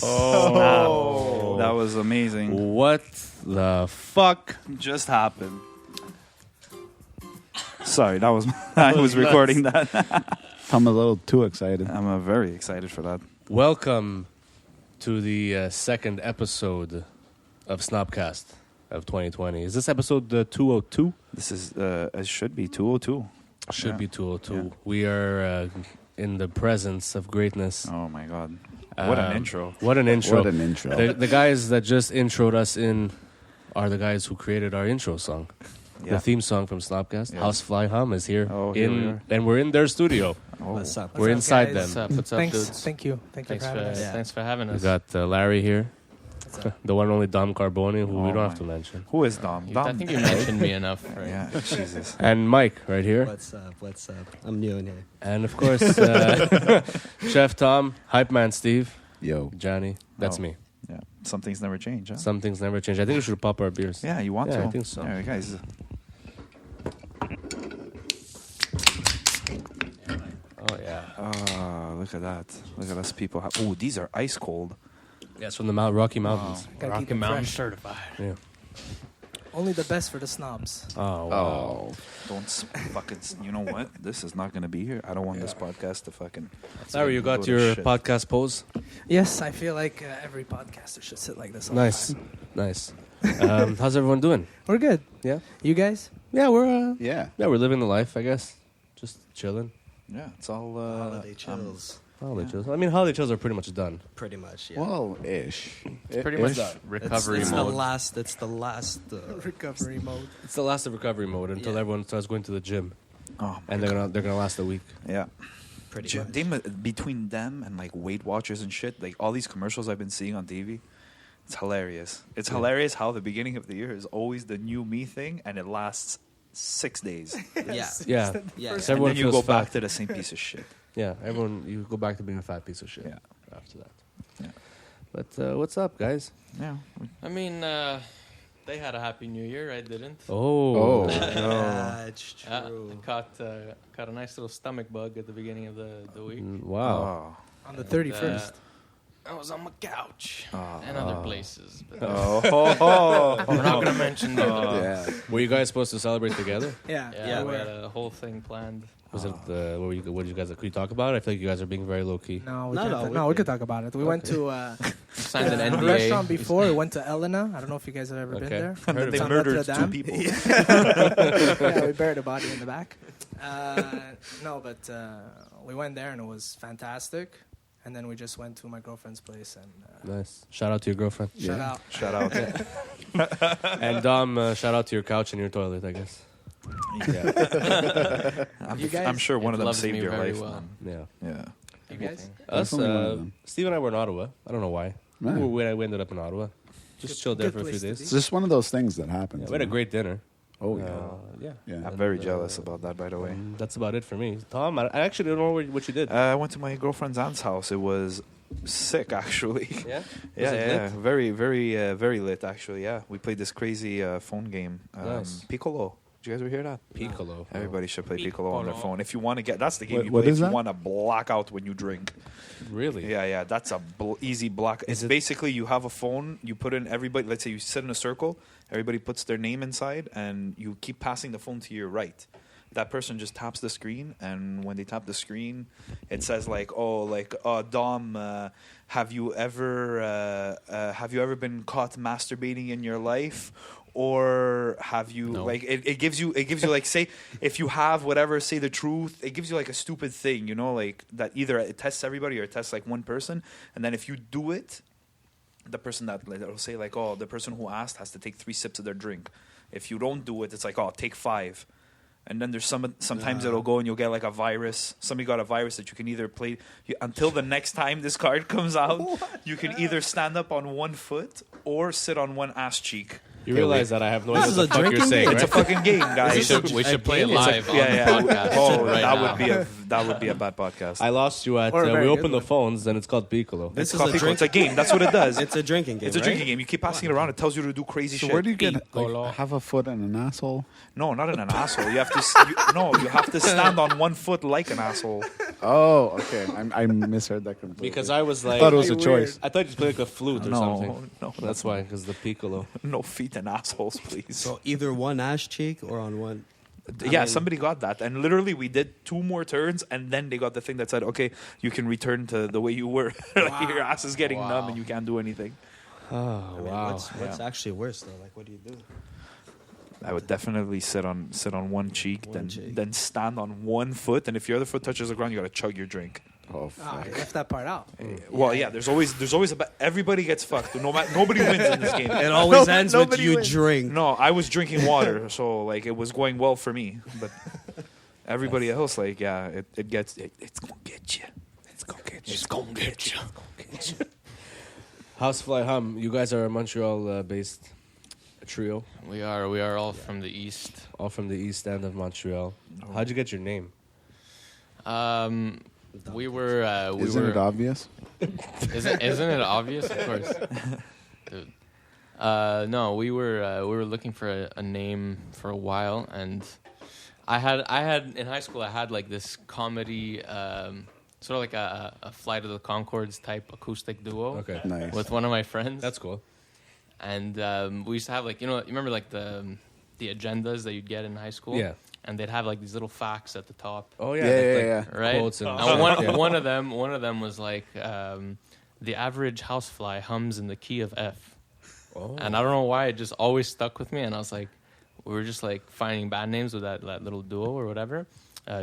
Oh, that was amazing. What the fuck? Just happened. Sorry, that was I was recording that. I'm a little too excited. I'm very excited for that. Welcome to the second episode of Snobcast of 2020. Is this episode 202? This is it should be 202. Should be 202. Yeah. We are in the presence of greatness. Oh my god. What an intro. What an intro. What an intro. The guys that just introed us in are the guys who created our intro song. Yeah. The theme song from Snobcast. Yeah. Housefly Hum is here. Oh, here we are. And we're in their studio. Oh. What's up? We're inside guys? them. What's up, Thanks. dudes? Thank you. Thanks for having us. Thanks for having We us. got Larry here. The one and only Dom Carboni, who we Oh don't my. have to mention. Who is Dom? I Dom. think you mentioned me enough. Right? Yeah, Jesus. And Mike right here. What's up? What's up? I'm new in here. And of course, Chef Tom, Hype Man Steve, Yo. Johnny. That's Oh. me. Yeah. Some things never change, huh? Some things never change. I think we should pop our beers. Yeah, you want Yeah, to? I think so. Yeah, guys. Oh, yeah. Oh, look at that. Look at us people. Oh, these are ice cold. Yeah, it's from the Rocky Mountains. Gotta keep Rocky it Mountain fresh. certified. Yeah. Only the best for the snobs. Oh, wow. Oh. Don't fucking. You know what? This is not going to be here. I don't want this podcast to fucking. Larry, you got go to your shit. podcast pose? Yes, I feel like every podcaster should sit like this. All Nice. The time. Nice. How's everyone doing? We're good. Yeah? You guys? Yeah, we're Yeah. living the life, I guess. Just chilling. Yeah, it's all. Holiday chills. Holiday Yeah. chills. I mean, holiday chills are pretty much done. Pretty much. Yeah. Well, ish. Pretty much recovery it's mode. the last. It's the last recovery mode. It's the last of recovery mode until Yeah. everyone starts going to the gym, Oh, and they're gonna last a week. yeah. Pretty much. Between them and like Weight Watchers and shit, like all these commercials I've been seeing on TV, it's hilarious. It's hilarious how the beginning of the year is always the new me thing, and it lasts 6 days. Yeah. Yeah, Yeah. And everyone then you feels go fat. back to the same piece of shit. Yeah, everyone you go back to being a fat piece of shit. Yeah. After that. Yeah. But what's up, guys? Yeah. I mean, they had a happy New Year. I didn't. Oh. Yeah, it's I true. caught a nice little stomach bug at the beginning of the week. Wow. On the 31st. I was on my couch Oh. and other places. But Oh. we're not gonna mention that. Yeah. Were you guys supposed to celebrate together? Yeah. Yeah, we had a whole thing planned. Was it what did you guys? Could you talk about it? I feel like you guys are being very low key. No, we No, can't no, talk- we no, we can. could talk about it. We went to Signed an a NDA. restaurant before. We went to Elena. I don't know if you guys have ever been Okay. there. And then Heard they of it. murdered Notre 2 Dame. people. Yeah, we buried a body in the back. No, but we went there and it was fantastic. And then we just went to my girlfriend's place and Nice. Shout out to your girlfriend. shout out. Shout out. And Dom, shout out to your couch and your toilet, I guess. You guys? I'm sure one It of them loves saved me your very life. well. Man. Yeah. Yeah. You guys? Us, Definitely one of them. Steve and I were in Ottawa. I don't know why. Right. We ended up in Ottawa. Just chilled there good for a few place to days. It's just one of those things that happens. Yeah, we had a great dinner. Oh, yeah. Yeah. Yeah. I'm very jealous about that, by the way. That's about it for me. Tom, I actually don't know what you did. I went to my girlfriend's aunt's house. It was sick, actually. Yeah? Yeah, Was it yeah, lit? very lit, actually. Yeah, we played this crazy phone game, Nice. Piccolo. Did you guys ever hear that? Piccolo. Everybody should play Piccolo on their Piccolo. phone. If you want to get, that's the game What- you what play is if you that? want to black out when you drink. Really? Yeah, that's a easy block. It's basically you have a phone, you put in everybody. Let's say you sit in a circle, everybody puts their name inside, and you keep passing the phone to your right. That person just taps the screen, and when they tap the screen, it says Dom, have you ever been caught masturbating in your life? Or have you No. it gives you like, say if you have whatever, say the truth. It gives you like a stupid thing, you know, like that either it tests everybody or it tests like one person, and then if you do it, the person that'll say like, oh, the person who asked has to take 3 sips of their drink. If you don't do it, it's like, oh, take 5. And then there's sometimes it'll go and you'll get like a virus. Somebody got a virus that you can either play until the next time this card comes out. You can either stand up on one foot or sit on one ass cheek. You realize that I have no This idea is what a the fuck you're drinking saying, It's right? a fucking game, guys. We should play it It's a- live on yeah. the podcast Oh, right that now. would be That would be a bad podcast. I lost you at. Or a We very good opened the one. phones, and it's called Piccolo. This It's is called a Pico. drink. It's a game. That's what it does. It's a drinking game. It's a right? drinking game. You keep passing it around. It tells you to do crazy So shit. where do you get Piccolo. have a foot and an asshole? No, not in an asshole. You have to. You have to stand on one foot like an asshole. Oh, okay. I misheard that completely. Because I was I like, thought it was a Weird. choice. I thought you played like a flute or No, something. no, That's why, because the Piccolo. No feet and assholes, please. So either one ass cheek or on one. Yeah, somebody got that, and literally we did 2 more turns, and then they got the thing that said, "Okay, you can return to the way you were." Like your ass is getting numb and you can't do anything. Oh, I mean, wow. What's actually worse though? Like, what do you do? I would definitely sit on one cheek, One then cheek. then stand on one foot, and if your other foot touches the ground, you gotta chug your drink. Oh, Oh, fuck. you left that part out. Well, yeah, there's always everybody gets fucked. Nobody wins in this game. It always ends with nobody you wins. drink. No, I was drinking water, so like it was going well for me, but everybody else, like, yeah, it's gonna get you. It's gonna get you. It's gonna get you. Housefly Hum, you guys are a Montreal-based trio, We are all from the east. all from the east end of Montreal. How'd you get your name? We were. Isn't it obvious? Isn't it obvious? Of course, dude. No, we were looking for a name for a while, and I had in high school I had like this comedy, sort of like a Flight of the Conchords type acoustic duo Okay. Nice. with one of my friends. That's cool. And we used to have like you remember like the agendas that you'd get in high school. Yeah. And they'd have like these little facts at the top. Oh, Yeah, yeah. yeah, like, yeah. Right. Quotes and And one, yeah. one of them was like, the average housefly hums in the key of F. Oh. And I don't know why it just always stuck with me. And I was like, we were just like finding bad names with that little duo or whatever.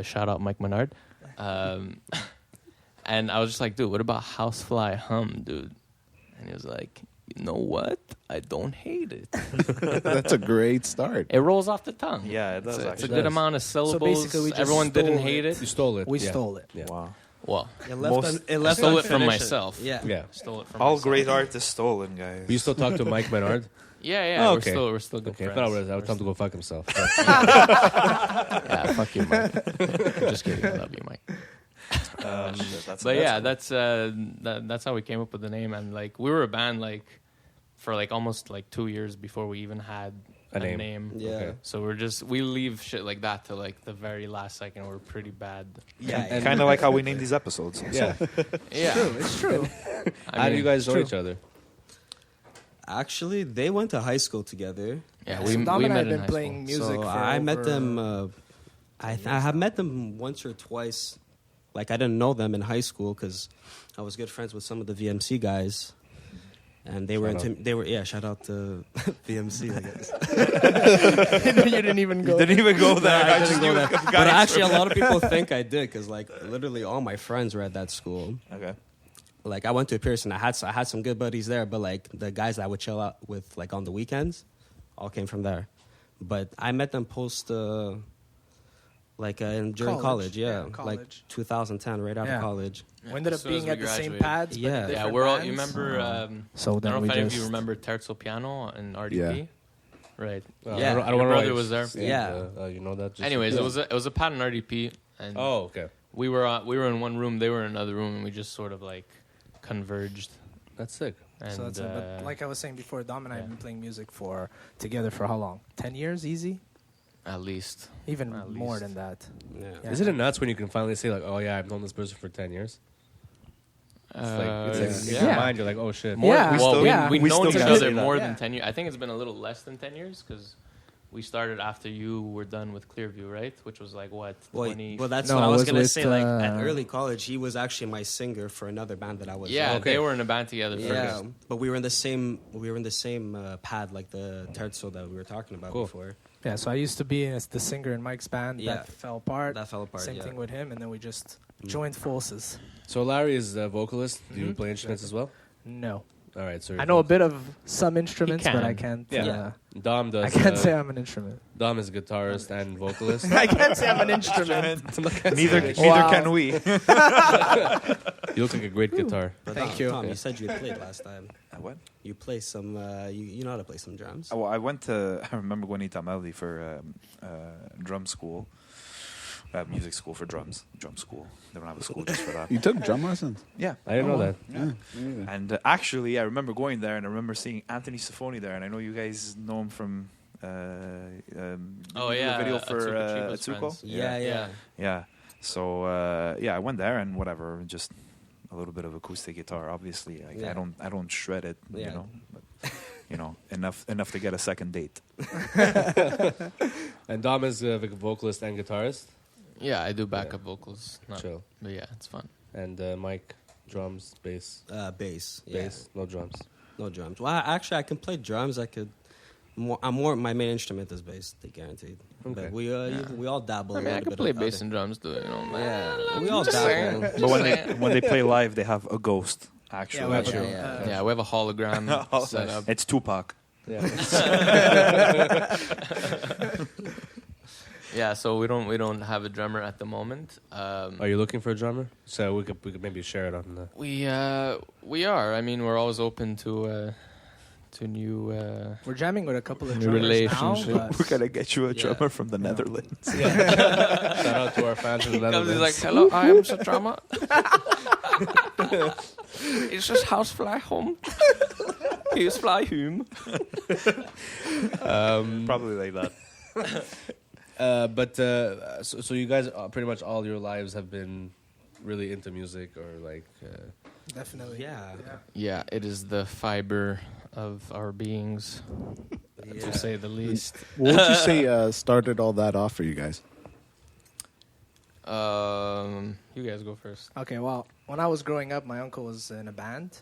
Shout out Mike Menard. And I was just like, dude, what about Housefly Hum, dude? And he was like, you know what? I don't hate it. That's a great start. It rolls off the tongue. Yeah, it does It's a actually. good amount of syllables. basically, we just Everyone didn't stole hate it. it. You stole it. We yeah. stole it. Yeah. Wow. Well, It left, Most- it I left stole it from unfinished. myself. Yeah. Yeah. Stole it from All myself. great art is stolen, guys. But you still talk to Mike Menard? Yeah, Oh, we're okay. still good Okay, I friends. thought I would tell him to go fuck himself. Yeah, fuck you, Mike. Just kidding. I love you, Mike. But yeah, cool. that's how we came up with the name, and like we were a band like for like almost like 2 years before we even had A name. Yeah. Okay. So we leave shit like that to like the very last second. We're pretty bad. Yeah. And- Kind of like how we name these episodes. Yeah. Yeah, It's true. How do you guys know true. each other? Actually, they went to high school together. Yeah, So we Dom and I met have in been high playing school. music So for I met over- them. I have met them once or twice. Like I didn't know them in high school because I was good friends with some of the VMC guys, and they were Shout into. They were shout out to VMC. I guess. You didn't even go. Didn't even go there. I I just didn't go knew there. the But guys actually, a from- lot of people think I did because like literally all my friends were at that school. Okay. Like I went to Pearson. I had some good buddies there, but like the guys that I would chill out with like on the weekends, all came from there. But I met them post during College. college, Yeah, like college. 2010, right after Yeah. college. We ended up As soon as being we at the same graduated. pads. but in Yeah. Yeah, different we're all. bands. You remember? So I then don't we know if any of just you remember Terzo Piano and RDP. Yeah. Right. Yeah. I don't Your wanna know brother why was there. Yeah. You know that? Just- Anyways, Yeah. it was a pad and RDP, and Oh, okay. we were in one room, they were in another room, and we just sort of like converged. That's sick. And so that's it. But like I was saying before, Dom and I have yeah. been playing music together for how long? 10 years, easy. at least Even At more least. than that. Yeah. Yeah. Isn't it nuts when you can finally say like, "Oh yeah, I've known this person for 10 years"? It's like, in Yeah. your mind, you're like, "Oh shit." more. Yeah. Well, Yeah. we've we known still each can other say that. more Yeah. than 10 years. I think it's been a little less than 10 years because we started after you were done with Clearview, right? Which was like what? Well, 20? well, that's No, what I it was was gonna with, say. Like at uh, early college, he was actually my singer for another band that I was. yeah, in. Okay. they were in a band together first. Yeah, but we were in the same. We were in the same pad, like the terzo that we were talking about Cool. before. Yeah, so I used to be as the singer in Mike's band. Yeah. That fell apart. That fell apart. Same yeah. thing with him, and then we just joined forces. So Larry is a vocalist. Do you Mhm. play instruments as well? No. All right, so I know a bit of some instruments, but I can. can't. Yeah. Dom does. I can't say I'm an instrument. Dom is a guitarist and vocalist. I can't say I'm an instrument. Neither Wow. can we. You look like a great guitar. But Thank Tom, you. Tom, you said you played last time. What? You play some. You know how to play some drums. Well, I went to. I remember going to Tamaldi for drum school. music school for drums, drum school. They don't have a school just for that. You took drum lessons? Yeah, I didn't know that. Yeah. Me neither. And actually, I remember going there, and I remember seeing Anthony Safoni there, and I know you guys know him from. Oh yeah, the video for Chico's Atsuko. friends. Yeah. Yeah. So I went there and whatever, just a little bit of acoustic guitar. Obviously, like, Yeah. I don't shred it, Yeah. you know. But, enough to get a second date. And Dom is a vocalist and guitarist. Yeah, I do backup vocals. Chill. But yeah, it's fun. And Mike, drums, bass. Bass. Yeah. Bass, no drums. No drums. Well, actually, I can play drums. My main instrument is bass. They guaranteed. Okay. But we all dabble. I mean, a I little can bit play of bass other- and drums too. You know, Yeah, we all Just saying. dabble. But when they play live, they have a ghost. Actually, Yeah, That's well, true. yeah. Yeah, we have a hologram set up. It's Tupac. Yeah. Yeah, so we don't have a drummer at the moment. Are you looking for a drummer? So we could maybe share it on the. We are. I mean, we're always open to new. We're jamming with a couple of New drummers now, relationship. but We're gonna get you a Yeah. drummer from the Netherlands. Shout out to our fans in the Comes, he's like, Netherlands. "Hello, I am the drummer. It's just Housefly Hum. Housefly Hum." Probably like that. But so you guys pretty much all your lives have been really into music or like. definitely. Yeah. Yeah, it is the fiber of our beings, to say the least. What would you say started all that off for you guys? You guys go first. Okay, well, when I was growing up, my uncle was in a band,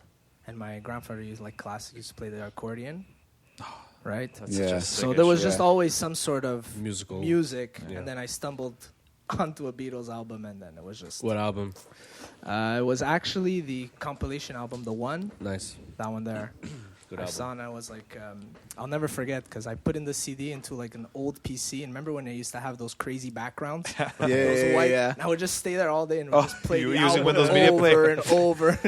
and my grandfather used to play the accordion, right? That's Yeah. such a So sick there was issue. just always some sort of Musical. music, Yeah. and then I stumbled onto a Beatles album, and then it was just. What album? It was actually the compilation album, the one, Nice. that one there. Good I album. saw and I was like, I'll never forget because I put in the CD into like an old PC, and remember when they used to have those crazy backgrounds? Those white, and I would just stay there all day and Oh, just play you the were using album Windows Media over Player. and over,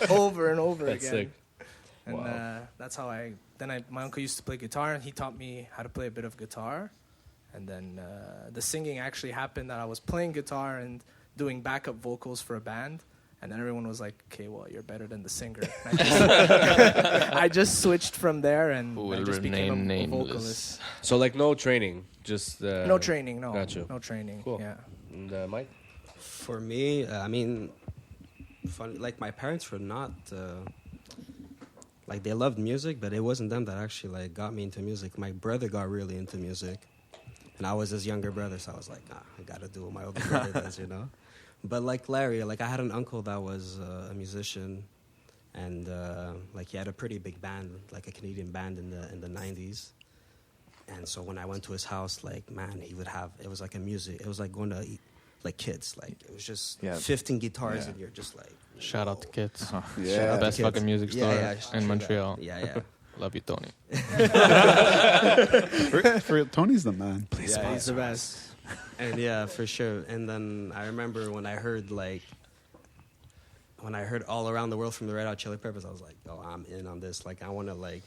over and over That's again. sick. And Wow. that's how my uncle used to play guitar, and he taught me how to play a bit of guitar. And then the singing actually happened that I was playing guitar and doing backup vocals for a band. And then everyone was like, "Okay, well, you're better than the singer." And I just switched from there, and Who I will just became remain a nameless. vocalist. So like no training, just No training, no. Gotcha. No training. Cool. Yeah. And Mike. For me, I mean, like my parents were not like they loved music, but it wasn't them that actually like got me into music. My brother got really into music, and I was his younger brother, so I was like, I gotta do what my older brother does, you know. But like Larry, like I had an uncle that was a musician, and like he had a pretty big band, like a Canadian band in the 90s. And so when I went to his house, like man, he would have it was like like going to eat like kids, like it was just 15 guitars, and you're just like Shout out to Kids. Yeah. Best Kids. fucking music store in true that. Montreal. Yeah. Love you, Tony. For Tony's the man. Please, Yeah, He's the best. And yeah, for sure. And then I remember when I heard All Around the World from the Red Hot Chili Peppers, I was like, oh, I'm in on this. Like, I want to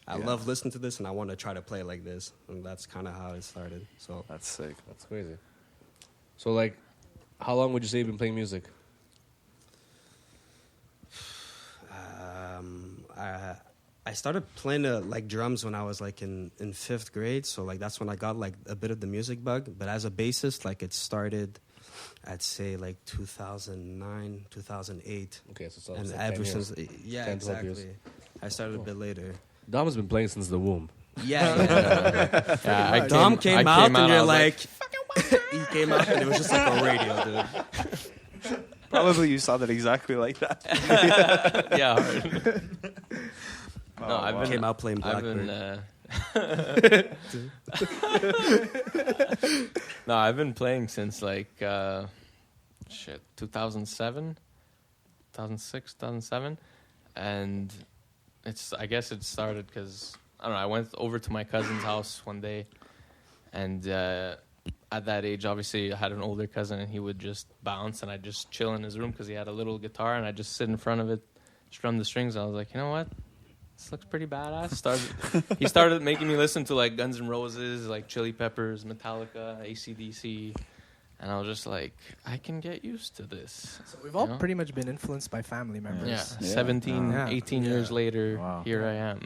I love listening to this, and I want to try to play like this. And that's kind of how it started. So That's sick. That's crazy. So like, how long would you say you've been playing music? I started playing like drums when I was like in 5th grade. So like that's when I got like a bit of the music bug. But as a bassist, like it started, I'd say like 2009, 2008. Okay, so it's And almost like ever 10 years. since, yeah, 10, 12 years. exactly. I started a bit later. Dom has been playing since the womb. Yeah. Yeah, Dom came out, and I you're was like, he came out, and it was just like a radio, dude. Probably you sounded exactly like that. yeah. Hard. No, I've been Came out playing I've Blackbird. been no, I've been playing since like 2007, 2006, 2007, and I guess it started because I don't know. I went over to my cousin's house one day, and at that age, obviously, I had an older cousin, and he would just bounce, and I'd just chill in his room because he had a little guitar, and I'd just sit in front of it, strum the strings. And I was like, you know what? This looks pretty badass. He started making me listen to like Guns N' Roses, like Chili Peppers, Metallica, AC/DC, And I was just like, I can get used to this. So we've all You know? pretty much been influenced by family members. Yeah, Yeah. 17, Yeah. 18 years later, Wow. here I am.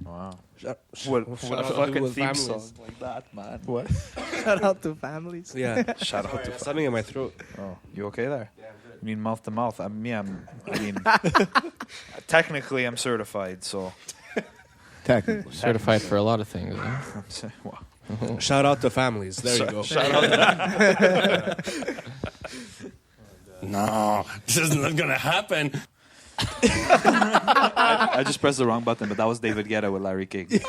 Wow. Shout What shout a out to fucking people with theme families. song like that, man. What? Shout out to families. Yeah. Shout out to. Something in my throat. Oh, you okay there? Yeah, I'm good. You mean mouth to mouth? I mean, technically, I'm certified, so. Technically. Certified for a lot of things. Huh? Wow. Shout out to families. There you go. Shout out to No, this isn't gonna happen. I just pressed the wrong button, but that was David Guetta with Larry King. Did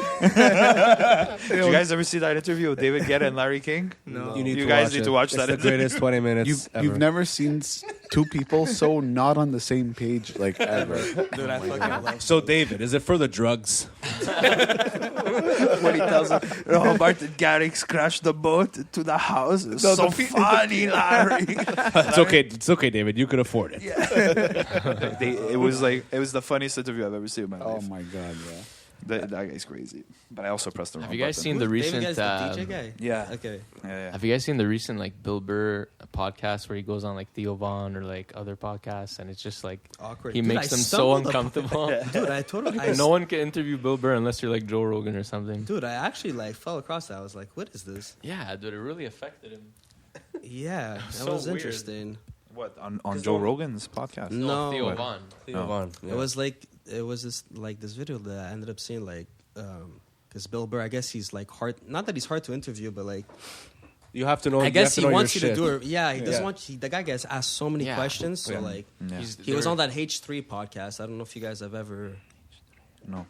you guys ever see that interview with David Guetta and Larry King? No. You guys need to watch It's that the interview. greatest 20 minutes ever. You've never seen two people so not on the same page like ever. Dude, I fucking love. So, David, is it for the drugs? When he tells him, oh, Martin Garrix crashed the boat to the house. It's so funny, Larry. It's okay, David. You could afford it. It was the funniest interview I've ever seen in my Oh life. my god, yeah. That guy's crazy. But I also pressed the wrong Have you guys button. seen the David recent? Guy's the DJ guy. Yeah. Okay. Yeah. Have you guys seen the recent like Bill Burr podcast where he goes on like Theo Von or like other podcasts and it's just like Awkward. he Dude, makes I them so stumbled uncomfortable. Dude, I totally. No one can interview Bill Burr unless you're like Joe Rogan or something. Dude, I actually like fell across that. I was like, "What is this?" Yeah, dude, it really affected him. Yeah, that So was weird. interesting. What on Joe Rogan's podcast? No, Theo what? Von. Theo Von. Yeah. it was this video that I ended up seeing like because Bill Burr, I guess he's like hard. Not that he's hard to interview, but like You have to know. I guess you have he to know wants you your to shit. do it. Yeah, he doesn't Yeah. want. The guy gets asked so many Yeah. questions. So Yeah. like Yeah. he was on that H3 podcast. I don't know if you guys have ever. No.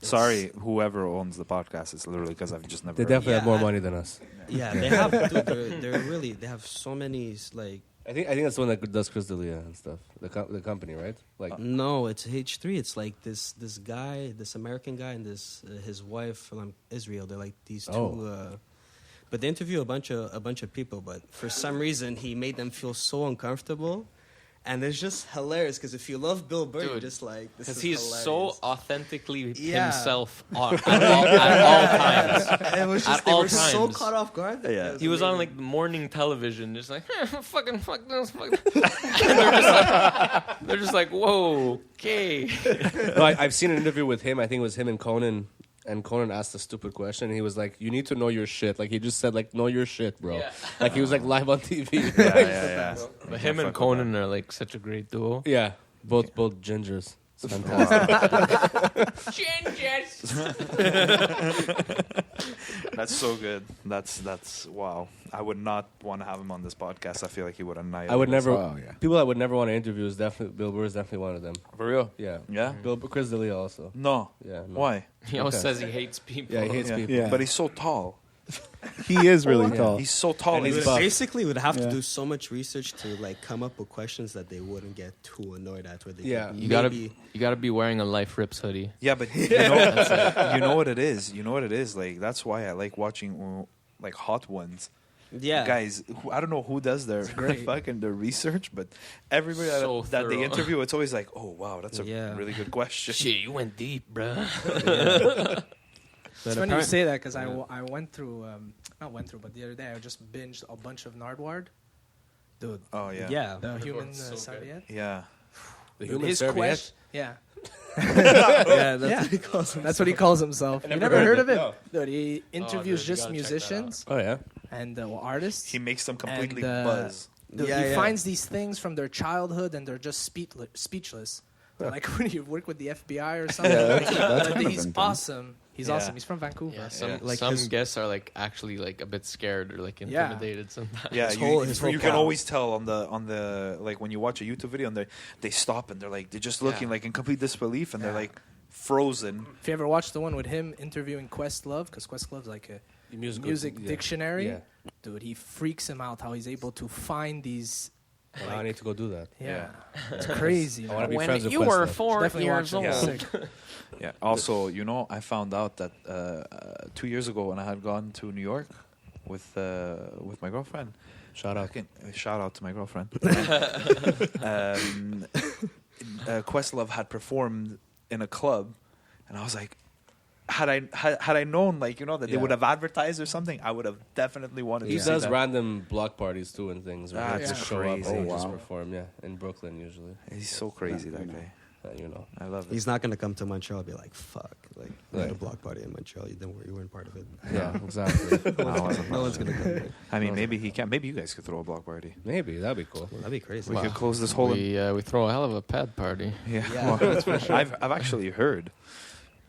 Sorry, whoever owns the podcast. It's literally because I've just never. They heard definitely have Yeah, more I- money than us. Yeah, they have. Dude, they're really. They have so many like. I think that's the one that does Chris D'Elia and stuff. The company, right? Like No, it's H3. It's like this guy, this American guy, and this his wife from Israel. They're like these two. Oh. But they interview a bunch of people. But for some reason, he made them feel so uncomfortable, and it's just hilarious. Because if you love Bill Burr, you're Dude, just like this Because is he's hilarious. so authentically Yeah. himself at all times. And it was just at they all were so times. caught off guard. that Yeah. it He was on amazing. like morning television, just like fucking fuck this, fuck this. And they're just like, whoa, okay. no, I've seen an interview with him. I think it was him and Conan. And Conan asked a stupid question. And he was like, "You need to know your shit." Like he just said, "Like know your shit, bro." Yeah. Like he was like live on TV. Yeah. But him and Conan are like such a great duo. Yeah, both gingers. It's fantastic. That's so good. That's wow. I would not want to have him on this podcast. I feel like he would annihilate. I would us. never. Oh, yeah. People I would never want to interview is definitely Bill Burr is definitely one of them. For real? Yeah. Yeah. Chris D'Elia also. No. Yeah. No. Why? He always Okay. says he hates people. Yeah, he hates Yeah. people. Yeah. But he's so tall. He is really tall. He's so tall. And And he's he's buff. Basically, would have Yeah. to do so much research to like come up with questions that they wouldn't get too annoyed at. Where they Yeah. could You gotta maybe- be wearing a Life Rips hoodie. yeah, but you know what it is. You know what it is. Like that's why I like watching like Hot Ones. Yeah, Guys, I don't know who does their great. fucking their research, but everybody So that they thorough. interview, it's always like, oh wow, that's a Yeah. really good question. Shit, you went deep, bro. It's funny you say that because I went through, not went through, but the other day I just binged a bunch of Nardwuar. Dude, Oh yeah. yeah. the human so good. serviette. Yeah. The Dude, human his serviette. quest- Yeah. Yeah, that's Yeah. what he calls him. That's what he calls himself. You never never heard heard of of it. him? Dude, he interviews dude, you just gotta check that musicians Oh yeah. and artists. He makes them completely And, buzz. Dude, Yeah, he yeah. finds these things from their childhood and they're just speechless. They're like when you work with the FBI or something. that's kind of He's intense. awesome. He's Yeah. awesome. He's from Vancouver. Yeah, some Like some his- guests are like actually like a bit scared or like Yeah. intimidated sometimes. Yeah, His you, whole- his whole you can crowd. always tell on the like when you watch a YouTube video and they stop and they're just looking Yeah. like in complete disbelief and they're Yeah. like frozen. If you ever watched the one with him interviewing Questlove, because Questlove's like a music yeah. dictionary, Yeah. dude, he freaks him out how he's able to find these. Well, I need to go do that. Yeah, it's crazy. I want to be When friends with you were Questlove. 4 Definitely years watch it. old. Yeah. Sick. Yeah. Also, I found out that 2 years ago when I had gone to New York with my girlfriend. Shout out. Shout out to my girlfriend. Questlove had performed in a club, and I was like, had I known, like, you know, that they Yeah. would have advertised or something, I would have definitely wanted He to see does that. random block parties too and things. Where That's he'll just show crazy. up and Oh, just wow. perform. Yeah, in Brooklyn usually. He's so crazy, that guy. You know. I love it. He's not gonna come to Montreal and be like, fuck, like we had a Right. block party in Montreal. You weren't part of it. Yeah, exactly. No one's gonna come. I mean, maybe he can. Maybe you guys could throw a block party. Maybe that'd be cool. That'd be crazy. We could close this whole. We throw a hell of a pad party. Yeah, Yeah, well, I've actually heard.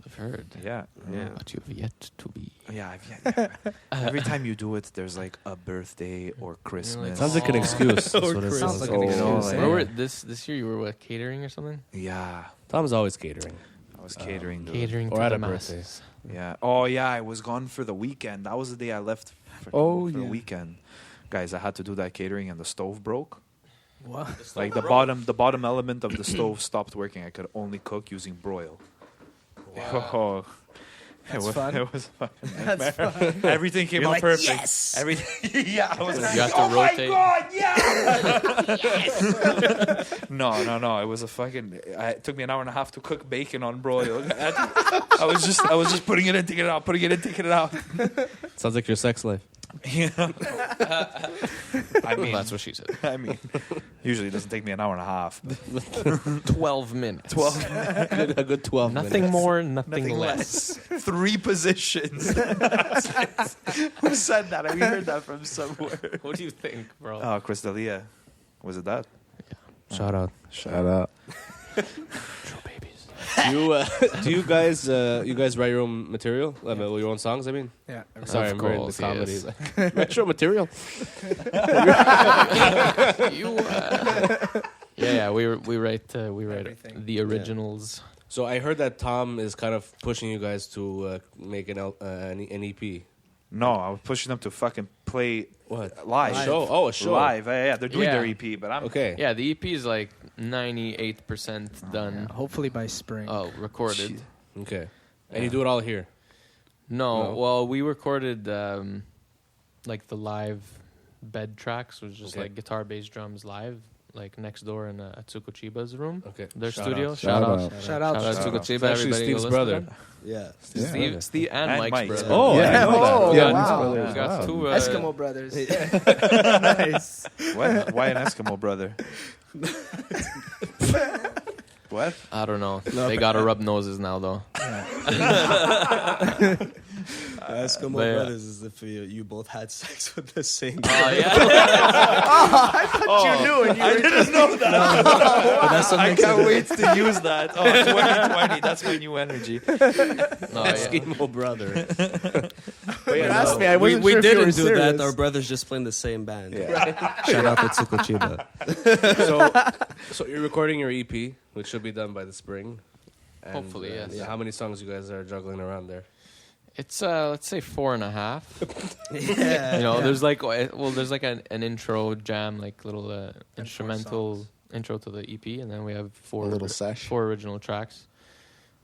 I've heard. Yeah, Yeah. But you've yet to be. yeah. Yeah. Every time you do it, there's like a birthday or Christmas. Sounds like an excuse. That's what it Sounds sounds like like. an you know, excuse. like- Where were this year? You were what, catering or something? Yeah, Tom's always catering. I was catering. dude. Catering Or to at the a birthday. masses. Yeah. Oh yeah, I was gone for the weekend. That was the day I left for Oh, the yeah. weekend. Guys, I had to do that catering and the stove broke. What? Like the bottom element of the stove stopped working. I could only cook using broil. Oh, That's it was, fun. It was fun. That's fun. Everything came out perfect. Yes. Everything. Yeah. I was like, You have to oh rotate. my god, yeah. No. It was a fucking. It took me an hour and a half to cook bacon on broil. I was just putting it in, taking it out, putting it in, taking it out. Sounds like your sex life. Yeah. I mean, That's what she said. I mean, usually it doesn't take me an hour and a half. 12 minutes. 12. A good 12 Nothing minutes. more, nothing, Nothing less. less. 3 positions. Who said that? We heard that from somewhere. What do you think, bro? Oh, Chris D'Elia. Was it that? Shout out. Shout out. True babies. Do you guys write your own material? Your own songs, I mean? Yeah. Sorry, Of I'm very into course, comedy. yes. Write your own material. We write Everything. the originals. So I heard that Tom is kind of pushing you guys to make an EP. No, I was pushing them to fucking play What? live. A show? Oh, a show. Live. Yeah, they're doing Yeah. their EP, but I'm Okay. Yeah, the EP is like 98% done. Hopefully by spring. Oh, recorded. Shit. Okay. And you do it all here. No, No? well, we recorded like the live bed tracks, which is just Okay. like guitar, bass, drums live, like next door in Atsuko Chiba's room. Okay. Their Shout studio. out. Shout Shout out. Shout out Shout out. Atsuko It's Chiba. actually Everybody Steve's go listen to brother. them. Yeah. Yeah. Steve and Mike's Mike's brother. Oh, Yeah, I I know know that. that. Yeah, Yeah. Mike's Wow. brother. We got Wow. two Eskimo brothers. Nice. What? Why an Eskimo brother? What? I don't know. They gotta rub noses now, though. Eskimo But, yeah. brothers is if you both had sex with the same. Oh yeah. You knew it. I didn't know that. That's what I makes can't it. wait to use that. Oh, 2020. That's my new energy. No, yeah. Eskimo brother. You asked me. I we wasn't sure if you didn't were do that. serious. Our brothers just play in the same band. Yeah. Shout out to Tsukuchiba. So you're recording your EP, which should be done by the spring. And, Hopefully, yes. How many songs you guys are juggling around there? It's let's say 4.5. Yeah. You know, there's like there's like an intro jam, like little instrumental songs. intro to the EP, and then we have A little sesh. 4 original tracks.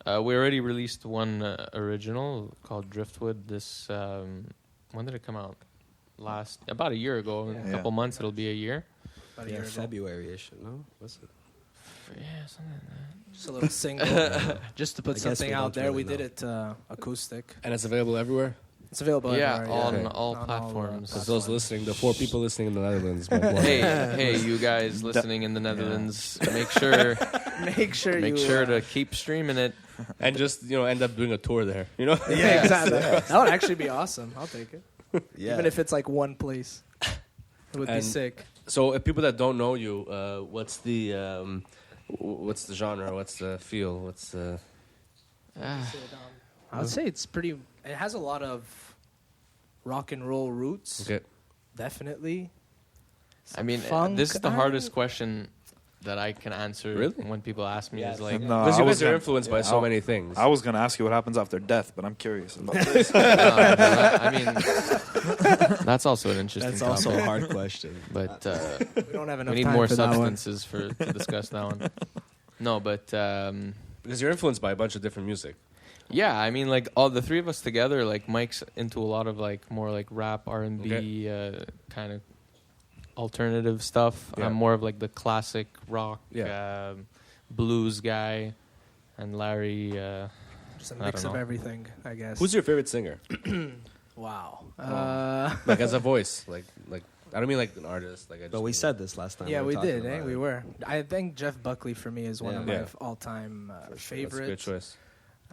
We already released one original called Driftwood. This when did it come out? About a year ago. In a Yeah. couple months, it'll be a year. About a Yeah, year ago. February-ish, no? What's it? Yeah, something like that. Just a little single. Just to put I guess something we out don't there. really We did know. it acoustic. And it's available everywhere? It's available Yeah, everywhere, on Okay. all On all, platforms. Because those listening, the 4 people listening in the Netherlands. might want- Hey, you guys listening in the Netherlands, make sure Make sure make you sure to keep streaming it. And just, end up doing a tour there. You know? Yeah, exactly. That would actually be awesome. I'll take it. Yeah. Even if it's like one place. It would be And- sick. So, if people that don't know you, what's the genre? What's the feel? What's the... I would say it's pretty. It has a lot of rock and roll roots. Okay. Definitely. I mean, Funk, this is the I- hardest question that I can answer Really? when people ask me. Is like, No, Because I you was guys are gonna- influenced by yeah, so I- many things. I was gonna ask you what happens after death, but I'm curious about this. I mean, that's also an interesting. That's also topic. a hard question. But We don't have enough we need time more for that one. substances to discuss that one. No, but Because you're influenced by a bunch of different music. yeah, I mean, like all the 3 of us together, like Mike's into a lot of like more like rap, R&B, kind of alternative stuff. Yeah. I'm more of like the classic rock, Yeah. blues guy, and Larry. Just a I mix don't of know. everything, I guess. Who's your favorite singer? Wow. Like as a voice, like I don't mean like an artist. Like I just But we mean, said this last time. Yeah, were we talking did. about We it. were. I think Jeff Buckley for me is one of my Yeah. all-time that's a favorites. good choice.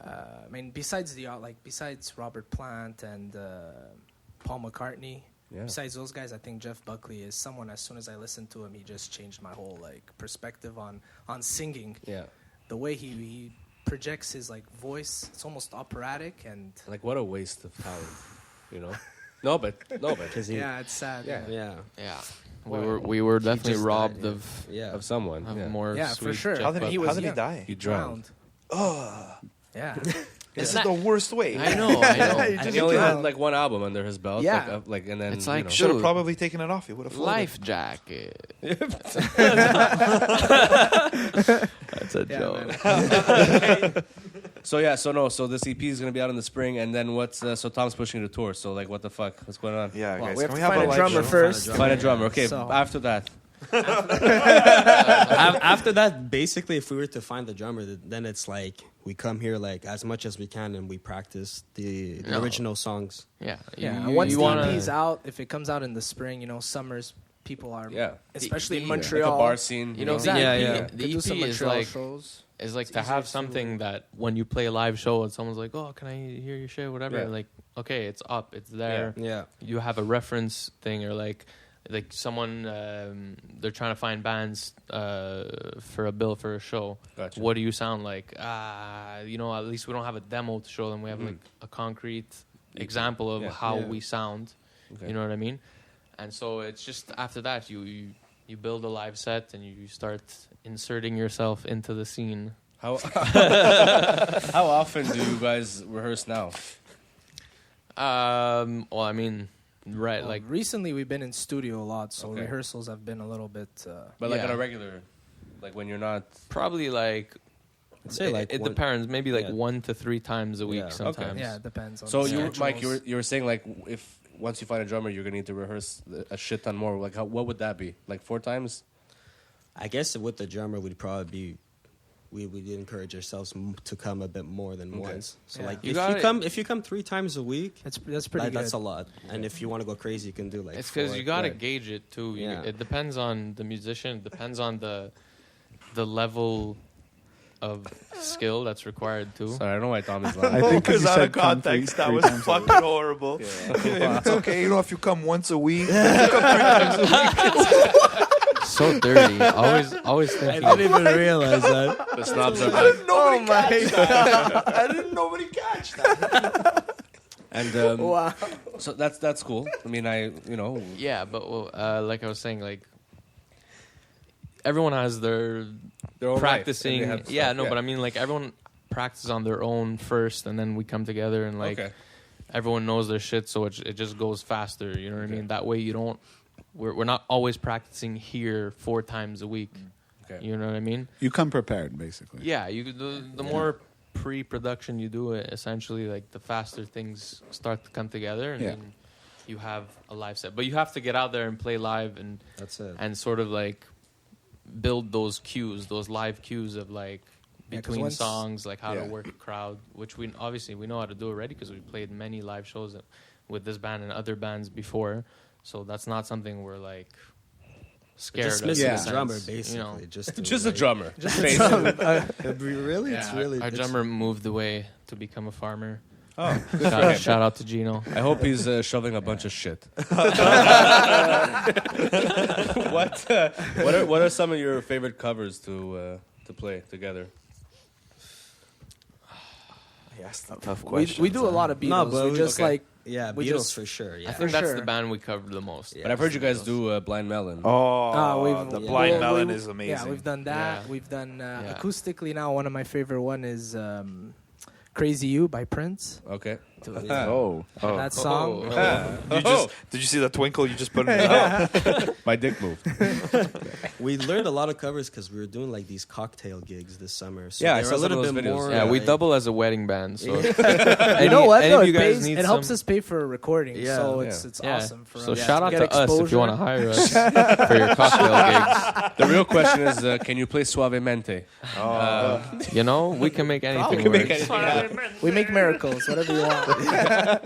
I mean, besides besides Robert Plant and Paul McCartney, Yeah. besides those guys, I think Jeff Buckley is someone. As soon as I listened to him, he just changed my whole perspective on singing. Yeah. The way he projects his voice, it's almost operatic, and Like what a waste of talent, you know? No, but 'Cause he- yeah, it's sad. Yeah. Yeah. Yeah, we were definitely just died, robbed yeah. of Yeah. of someone. of Yeah. more. Yeah, for sweet sure. Jeff How did Buckley. he, how did he young. die? He drowned. Yeah. This is the worst way. I know. I know. And he only had like one album under his belt. Yeah. and then It's like, you know, Should have Dude. probably taken it off. He would have Life jacket. That's a Yeah, joke. man. So this EP is gonna be out in the spring, and then what's so Tom's pushing the tour. So like, what the fuck? What's going on? Yeah, Well, guys. we have Can to we have find a live drummer show? first. Find a drummer. Okay, So- after that. After that, basically, if we were to find the drummer, then it's like we come here like as much as we can and we practice the No. original songs. Yeah. Yeah. You, and once you the wanna, EP's out, if it comes out in the spring, summers, people are, Yeah. especially in The- Like Montreal. a bar scene. You know, Exactly. the EP, Yeah, yeah. Could the do some EP is Montreal like shows. is like It's to easier have to- something that when you play a live show and someone's like, "Oh, can I hear your shit?" Whatever. Yeah. Like, okay, it's up, it's there. Yeah. You have a reference thing, or like someone they're trying to find bands for a bill for a show. Gotcha. What do you sound like? At least we don't have a demo to show them. We have Mhm. like a concrete example of Yeah. how Yeah. we sound. Okay. You know what I mean? And so it's just after that you build a live set and you start inserting yourself into the scene. How how often do you guys rehearse now? Well, I mean, right, Well, like recently we've been in studio a lot, so Okay. rehearsals have been a little bit. But like Yeah. on a regular, like when you're not. probably like I'd say like it one- depends. Maybe like Yeah. 1 to 3 times a week Yeah. sometimes. Yeah, it depends on. So the you, schedules. Mike, you were saying like if once you find a drummer, you're gonna need to rehearse a shit ton more. Like what would that be? Like 4 times? I guess with the drummer, we'd probably be. We'd encourage ourselves to come a bit more than Okay. once. So Yeah. like You if gotta- you come 3 times a week, That's pretty good. that's a lot. And if you want to go crazy, you can do like. It's because 4. you gotta Right. gauge it too. Yeah. It depends on the musician. It depends on the level of skill that's required too. Sorry, I don't know why Tom is I laughing. think 'cause Because you out said of come context, three that was times a fucking week. horrible. Yeah. It's okay, if you come once a week, if you come 3 times a week. So dirty. Always I thinking. didn't even realize that. The snobs are back. Nobody catch that. I didn't nobody catch that. And Wow. so that's cool. I mean, Yeah, but like I was saying, like everyone has their they're all practicing. right, and they have Yeah, stuff, no, but I mean, like everyone practices on their own first, and then we come together and like okay. everyone knows their shit, so it just goes faster. You know what I Okay. mean? That way, you don't. We're not always practicing here 4 times a week. Okay. You know what I mean? You come prepared, basically. Yeah, the more pre-production you do it, essentially, like the faster things start to come together, and Yeah. then you have a live set. But you have to get out there and play live, That's it. and sort of like build those cues, those live cues of like Yeah, 'cause between once- songs, like how to Yeah. work a crowd, which we obviously we know how to do already because we played many live shows with this band and other bands before. So that's not something we're like scared Just of. missing in a sense, drummer, you know. basically. Just Just a like- drummer. Really? It's really. Our it's- drummer moved away to become a farmer. Oh, good for him. Shout out to Gino. I hope he's shoving a bunch of shit. What are some of your favorite covers to play together? Yes, tough We question. do a lot of Beatles. No, but we we- just okay. like Yeah, We Beatles just- for sure. Yeah. I think For that's sure. the band we covered the most. Yeah. But I've heard you guys Beatles. do Blind Melon. Oh, the yeah. Blind well, Melon we- is amazing. Yeah, we've done that. Yeah. We've done Yeah. acoustically now. One of my favorite one is "Crazy You" by Prince. Okay. to it. Oh, And that song. Did you see the twinkle you just put in it out? My dick moved. We learned a lot of covers because we were doing like these cocktail gigs this summer. So Yeah, I they were saw a some little of those bit videos. more. Yeah, we like- double as a wedding band. So You know what? Any No, of it, you guys pays, need it helps some- us pay for recording. Yeah. So Yeah. it's Yeah. awesome for So us. shout out get to us if you exposure. want to hire us for your cocktail gigs. The real question is, can you play Suavemente? You know, we can make anything can work. make anything We make miracles, whatever you want.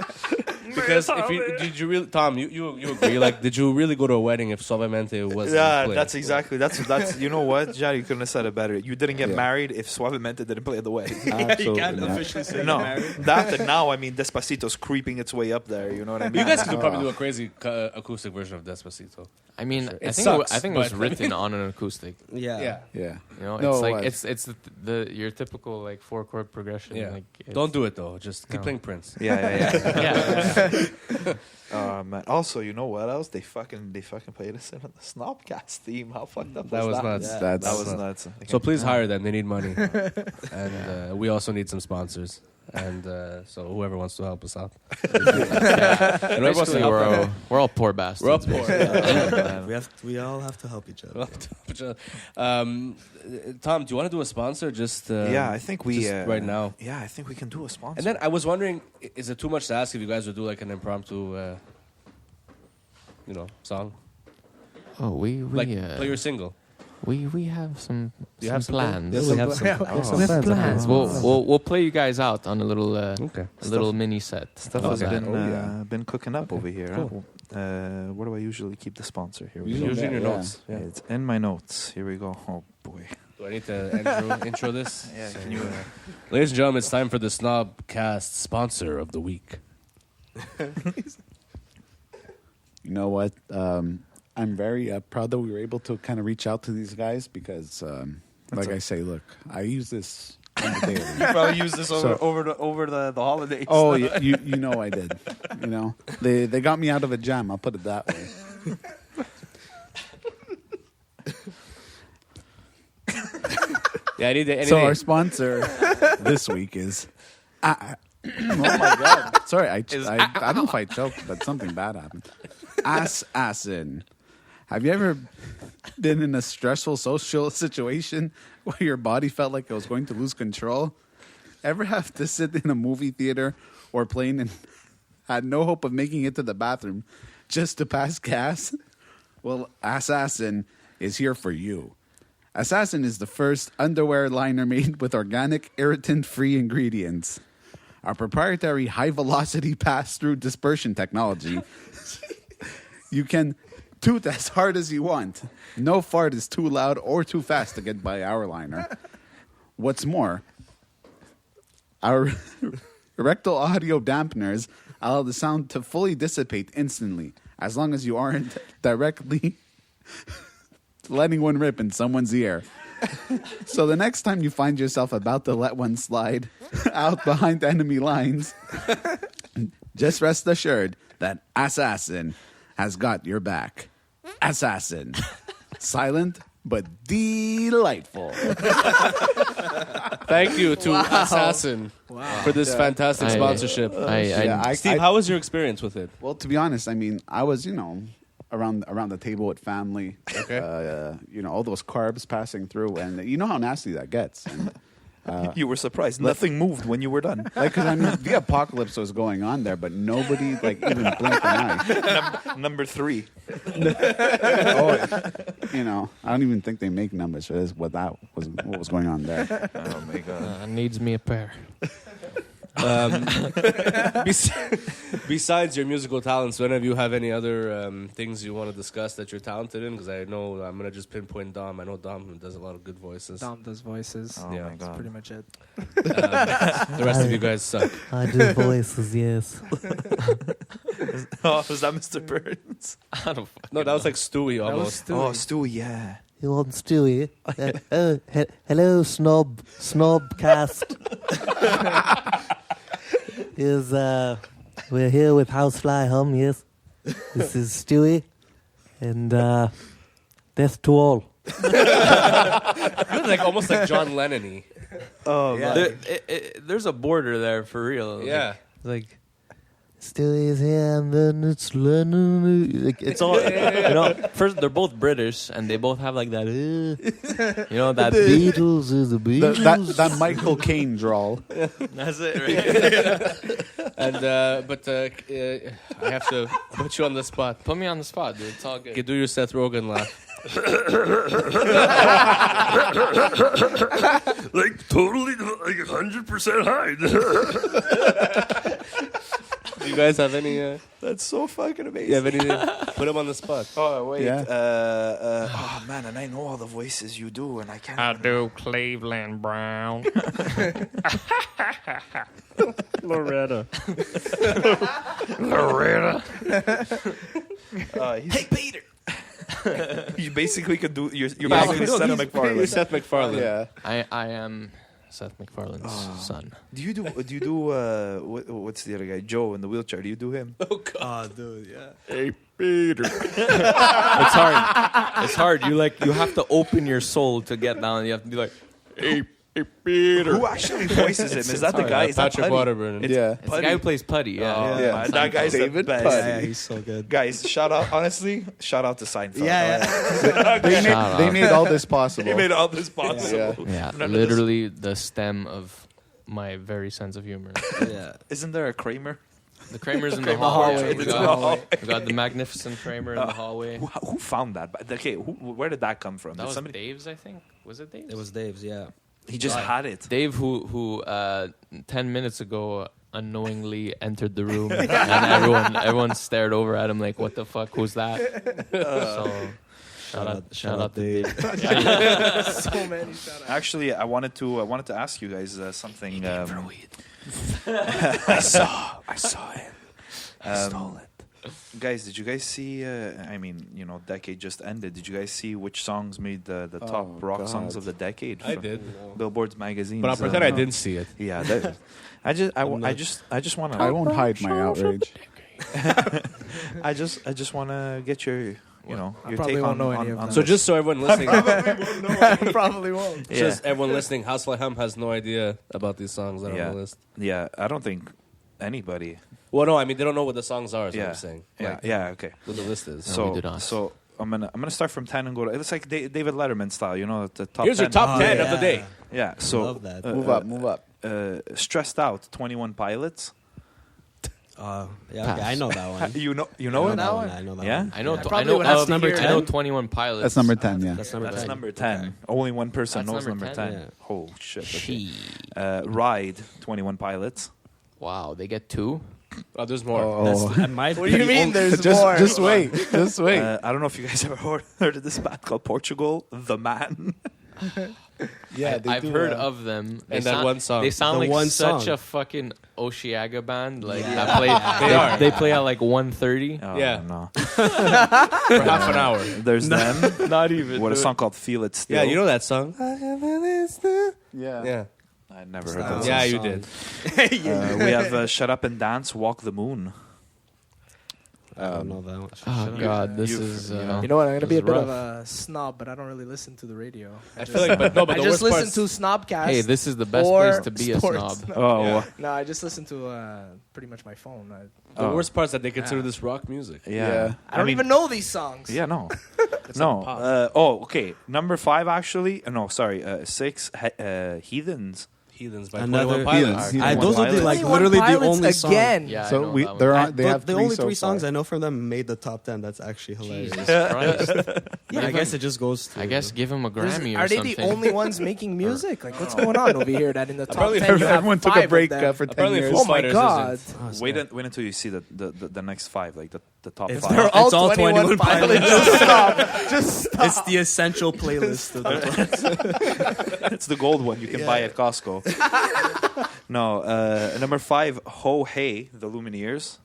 Because if you did you really, Tom, you agree? Like, did you really go to a wedding if Suavemente was? Yeah, played? that's exactly. That's you know what, Jad, you couldn't have said it better. You didn't get married if Suavemente didn't play at the wedding. absolutely. can't not. officially say No, you're married. that and now I mean Despacito's creeping its way up there. You know what I mean? You guys could probably do a crazy acoustic version of Despacito. I mean, It I sucks, think it was but- written on an acoustic. Yeah. Yeah. Yeah. You know, No, it's it like was. it's the your typical like 4-chord progression. Yeah. Like, it's- Don't do it though. Just keep No. playing Prince. Yeah. Yeah. Man. Also, you know what else? They fucking played us in on the Snobcast theme. How fucked up That was that? nuts. Yeah. That's That was nuts. So please hire them. They need money, and we also need some sponsors. And so whoever wants to help us out, and whoever wants to Basically, help we're all poor bastards. we're all poor. We all have to help each other. Tom, do you want to do a sponsor? Just yeah, I think we just right now. Yeah, I think we can do a sponsor. And then I was wondering, is it too much to ask if you guys would do like an impromptu, song? Oh, we Like play your single. we have some You have plans. something? Yeah, we have some. We have plans. We'll play you guys out on a little Okay. mini set. Stuff How's has that? been cooking up over here. Cool. Huh? Where do I usually keep the sponsor? Here we go. Usually in your Yeah. notes. Yeah. It's in my notes. Here we go. Oh boy. Do I need to intro this? Yeah, So, can you? ladies and gentlemen, it's time for the Snobcast sponsor of the week. You know what? I'm very proud that we were able to kind of reach out to these guys because, like I say, look, I use this on the daily. You probably use this So- over the holidays. Oh, you know I did. You know, they got me out of a jam. I'll put it that way. Yeah, I need to. So our sponsor this week is. oh my god! Sorry, I don't know if I choked, but something bad happened. Assassin. Have you ever been in a stressful social situation where your body felt like it was going to lose control? Ever have to sit in a movie theater or plane and had no hope of making it to the bathroom just to pass gas? Well, Assassin is here for you. Assassin is the first underwear liner made with organic, irritant-free ingredients. Our proprietary high-velocity pass-through dispersion technology. You can toot as hard as you want. No fart is too loud or too fast to get by our liner. What's more, our rectal audio dampeners allow the sound to fully dissipate instantly, as long as you aren't directly letting one rip in someone's ear. So the next time you find yourself about to let one slide out behind enemy lines, just rest assured that Assassin has got your back. Assassin. Silent but delightful. Thank you to Assassin for this fantastic I- sponsorship. I Steve, how was your experience with it? Well, to be honest, I mean, I was, around the table with family. Okay. All those carbs passing through, and you know how nasty that gets. And, You were surprised. Nothing moved when you were done. because I mean, the apocalypse was going on there, but nobody even blinked an eye. Number 3. I don't even think they make numbers for this. What was going on there? Oh my god. needs me a pair. Besides your musical talents, when of you have any other things you want to discuss that you're talented in? Because I know I'm gonna just pinpoint Dom. I know Dom does a lot of good voices. Dom does voices. Oh Yeah. my That's god. pretty much it. The rest of you guys suck. I do voices, yes. Oh, was that Mr. Burns? I don't No, that was like Stewie almost. Oh, Stu, yeah. You want Stewie? Hello, Snobcast. We're here with Housefly Hum, yes. This is Stewie. And death to all. You're like almost like John Lennon-y. Oh, There's a border there for real. Yeah. Like Stewie's here and then it's like, It's all First, they're both British, and they both have like that. That beat. Beatles is the Beatles. That Michael Caine drawl. That's it, right? And I have to put you on the spot. Put me on the spot, dude. It's all good. You do your Seth Rogen laugh. Like totally, like 100% high. Do you guys have any? That's so fucking amazing. You have any? Put him on the spot. Oh wait. Yeah. Oh man, and I know all the voices you do, and I can't. I do Cleveland Brown. Loretta. Loretta. Hey Peter. You basically could do. You're basically Seth MacFarlane. You're Seth MacFarlane. Yeah. I am Seth MacFarlane's son. Do you do what's the other guy? Joe in the wheelchair. Do you do him? Oh God. Oh, dude, yeah. Hey, Peter. It's hard. It's hard. You have to open your soul to get down. You have to be like, Hey, Peter. Who actually voices him? Is that the guy? Is that Patrick Putty? Waterburn. Yeah. it's the guy who plays Putty. Yeah. Oh, Yeah. man, that guy's David the best. Putty. Yeah, he's so good. Guys, shout out to Seinfeld. Yeah, They made all this possible. He made all this possible. Yeah, None of literally the stem of my very sense of humor. yeah. Isn't there a Kramer? The Kramer's in the Kramer hallway. hallway. We It's in the hallway. got the magnificent Kramer in the hallway. Who found that? Okay, where did that come from? That Did was somebody? Dave's, I think. Was it Dave's? It was Dave's, yeah. He just had it. Dave, who 10 minutes ago unknowingly entered the room, and everyone stared over at him like, "What the fuck? Who's that?" So shout out to Dave. So many shout outs. Actually, I wanted to ask you guys something. I saw it. Stole it. Guys, did you guys see? Decade just ended. Did you guys see which songs made the top rock songs of the decade? I from did. Billboard's magazine. But I'll pretend I didn't see it. Yeah, I just want to. I won't hide my outrage. I just want to get your your probably take won't on know any of on them. So just so everyone listening, Probably won't. yeah. just everyone listening, Housefly Hum has no idea about these songs that are on the list. Yeah, I don't think anybody. Well, no, I mean they don't know what the songs are. Is what Yeah, I'm saying. yeah, Like, yeah. Okay. what the list is. No, we do not. So I'm gonna start from 10 and go to. It's like David Letterman style, the top. Here's 10. your top 10 of the yeah. day. Yeah. So Love that. Move up. Stressed Out, 21 Pilots. Yeah, okay, I know that one. You know I know it? that one. I know that Yeah? one. I know. Yeah, I probably know. would have Of, to number hear it. I know 10. 21 Pilots. That's number 10. Yeah. That's number That's 10. number 10. Okay. Only one person That's knows number number 10, 10. yeah. Oh shit. Okay. She. Ride, 21 Pilots. Wow, they get 2. Oh, there's more. Oh. That might What do you mean? There's just more. just wait. Just wait. I don't know if you guys ever heard of this band called Portugal, The Man. Yeah, I've heard of them. And that one song. They sound The like one such song. a fucking Oceaga band. Like Yeah. that play. They play at like 1:30. Oh, Yeah. no. for half an hour. There's them. Not even. What a song called Feel It Still. Yeah, you know that song. Yeah. Yeah, I never heard That that. yeah, was a you song. did. We have Shut Up and Dance, Walk the Moon. I don't know that one. Oh God, this is. You know what? I'm gonna be a This bit is of a snob, but I don't really listen to the radio. I feel like, but no, but I the just worst listen part. to Snobcast. Hey, this is the best or place to be a sports. snob. Oh, Yeah. No, I just listen to pretty much my phone. The worst part is that they consider Yeah. this rock music. yeah. I don't even know these songs. Yeah, no. It's no. like pop. Okay. Number 5, actually. No, sorry. 6, Heathens. Heathens by Another 21 Pilots. Heathens. I, those are the, like 21 literally the Pilots only songs. again. Yeah, I So know we that one. they're on. They But have the three only so 3 far. songs I know from them made the top 10. That's actually hilarious. Jesus Christ. Yeah, I guess it just goes to. I guess give him a Grammy or Are they something. the only ones making music? Like, what's going on over here? That in the top Apparently 10, you have Everyone took 5 a of break them. for 10 Apparently years. Foo Oh my Fighters god! isn't. Wait until you see the next 5, like the top It's 5. They're all It's all 21 21 pilots. Just stop. Just stop. It's the essential playlist. Of the It's the gold one you can buy at Costco. No, number 5, Ho Hey, the Lumineers.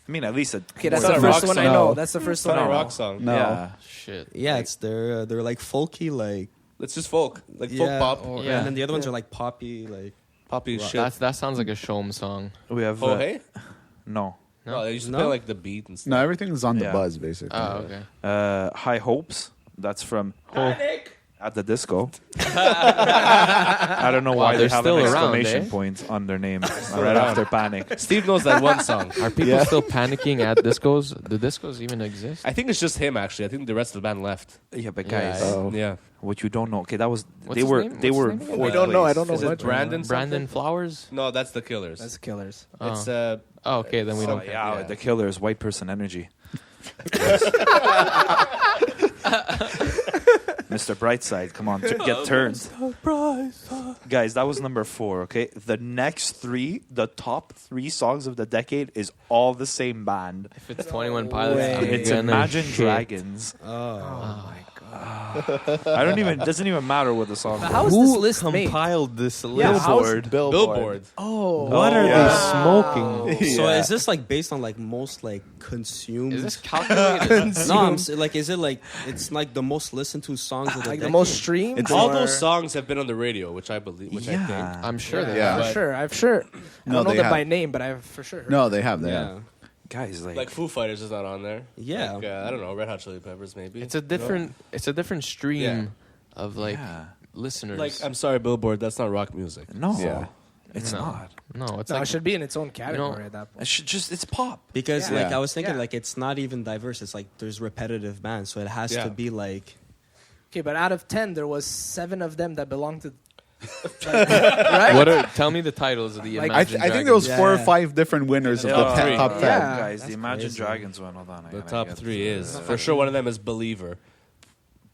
I mean, at least Okay, that's It's the not a first rock one I song. know. No. That's the first It's not one I a know. rock song. No. Yeah. Shit. yeah, it's they're like folky, like It's just folk, like folk pop, or- Yeah. and then the other ones are like poppy, like poppy Rock. shit. That sounds like a Shom song. We have. Oh hey, No. no, they used to No? play like the beat and stuff. No, everything's on the Yeah. buzz basically. Oh, okay. High Hopes. That's from. At the disco. I don't know Wow, why they they're have still an around, exclamation eh? point on their name right after Panic. Steve knows that one song. Are people still panicking at discos? Do discos even exist? I think it's just him, actually. I think the rest of the band left. Yeah, but Yeah, guys, Yeah. what you don't know. Okay, that was What's they his were name? they What's were. his name again? fourth We don't know. I place. don't know Is it much. Brandon? Brandon Flowers? No, that's the Killers. That's Killers. Oh. It's Oh, okay, then we Oh, don't. yeah, the Killers, white person energy. Mr. Brightside, come on, get turned. Guys, that was number 4, okay? The next 3, the top 3 songs of the decade is all the same band. If it's 21 Pilots, I'm It's gonna Imagine shit. Dragons. Oh my god. I don't even, doesn't even matter what the song is. How is this list made? compiled this Yeah, list? how's- Billboard. Oh. What are yeah. they smoking? So is this like based on like most like consumed? Is this calculated? No, like is it like it's like the most listened to songs of the Like the decade? most streamed? It's all or- those songs have been on the radio, which I believe, which I think. Yeah. I'm sure they Yeah. have. For sure. I've sure. I No, don't know they them have. by name, but I've for sure. heard. No, they have. They Yeah. have. Guys, Like Foo Fighters is not on there. Yeah. Like, I don't know, Red Hot Chili Peppers maybe. It's a different. It's a different stream Yeah. of like Yeah. listeners. Like, I'm sorry, Billboard, that's not rock music. no, Yeah. it's No. not. no, it's No, like it should be in its own category at that It point. should just, it's pop. Because Yeah. like I was thinking Yeah. like it's not even diverse. It's like there's repetitive bands, so it has Yeah. to be like Okay, but out of 10, there was 7 of them that belonged to. Right? what are? Tell me the titles of the Like- Imagine I think there was Dragons. 4 or Yeah. 5 different winners of Yeah. the Top three. top 10. Yeah. Guys, That's the Imagine crazy. Dragons one. Hold on. I The gotta top get- 3 is. For sure, one of them is Believer.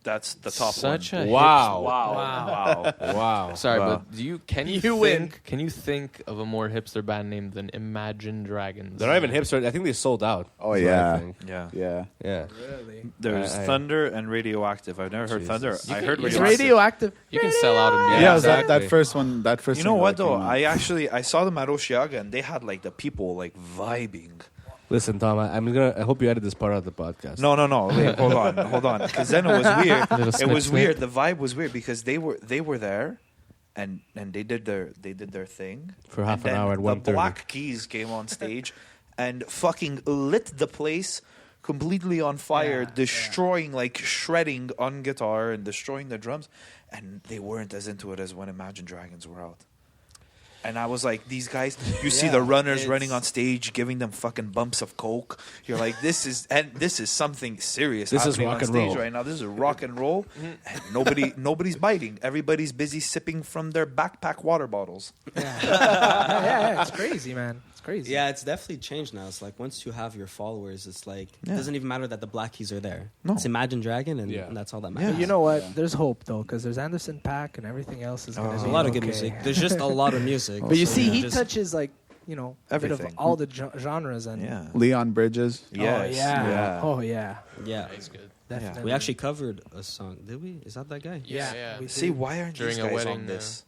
That's the top Such one. a Wow. Wow. Wow. Sorry, Wow. but can you You win. think? Can you think of a more hipster band name than Imagine Dragons? They're not even hipster. I think they sold out. Oh, That's what I yeah. think. Yeah. Yeah. Yeah. Really? There's I- Thunder and Radioactive. I've never heard Jesus. Thunder. You I can- heard you It's can- Radioactive. radioactive. You can sell out and Yeah, Yeah, that exactly. first one. That first. You know single what that though? came out. I saw them at Oshiaga and they had like the people like vibing. Listen, Tom, I hope you edit this part out of the podcast. No. Wait, hold on. Because then it was weird. Little It snip, was snip. weird. The vibe was weird because they were there, and they did their thing For half and an then hour at the 1:30. Black Keys came on stage and fucking lit the place completely on fire, Yeah, destroying like shredding on guitar and destroying the drums, and they weren't as into it as when Imagine Dragons were out. And I was like, these guys, you see the runners running on stage, giving them fucking bumps of coke. You're like, this is something serious. This is happening rock on and stage roll. right now. This is rock and roll. And nobody's biting. Everybody's busy sipping from their backpack water bottles. Yeah, it's crazy, man. It's crazy. yeah, it's definitely changed now. It's like once you have your followers, it's like Yeah. it doesn't even matter that the Black Keys are there. No. It's Imagine Dragon, and, Yeah. and that's all that Yeah. matters. But you know what? There's hope though, because there's Anderson .Paak and everything else is gonna Oh. There's be a lot of good okay. music. There's just a lot of music. But you So see, yeah. he Just- touches like a bit Everything. of all the genres and Yeah. Leon Bridges. Yes. Oh yeah. Yeah. Oh yeah. Yeah, That's good. Definitely. we actually covered a song. Did we? Is that guy? Yeah. we See, did. why aren't During these a guys wedding, on this?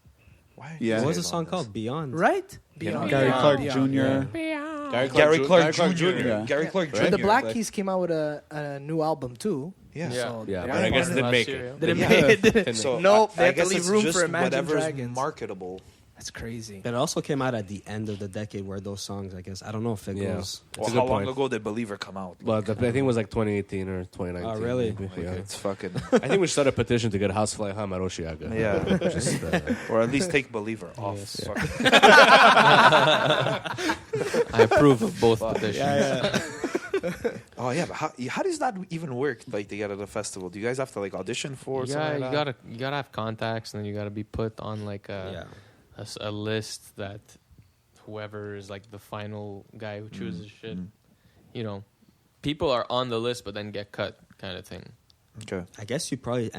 Why aren't Yeah. these What was the guys song on called? this? Beyond. right? Beyond. Gary Yeah. Clark Yeah. Jr. Gary Clark Jr. Yeah. Gary Clark Jr. And the Black like- Keys came out with a new album too. Yeah. Yeah. So Yeah, they but are I guess part they of didn't make it. Didn't Yeah. make it. Didn't. So Nope, I they have to guess leave it's room just for Imagine whatever's Dragons. marketable. That's crazy. But it also came out at the end of the decade where those songs, I guess. I don't know if it Yeah. goes. Well, a good how long point. ago did Believer come out? Well, I think it was like 2018 or 2019. Oh, really? maybe, Like, yeah. it's fucking I think we should start a petition to get Housefly Hum at Oshiaga. Yeah. Just, or at least take Believer off. Yes. Fucking- I approve of both petitions. Oh yeah, but how does that even work? Like to get at a festival, do you guys have to like audition for? Yeah, something like that? you gotta have contacts, and then you gotta be put on like Yeah. a list that whoever is like the final guy who chooses shit. You know, people are on the list, but then get cut, kind of thing. Okay. I guess you probably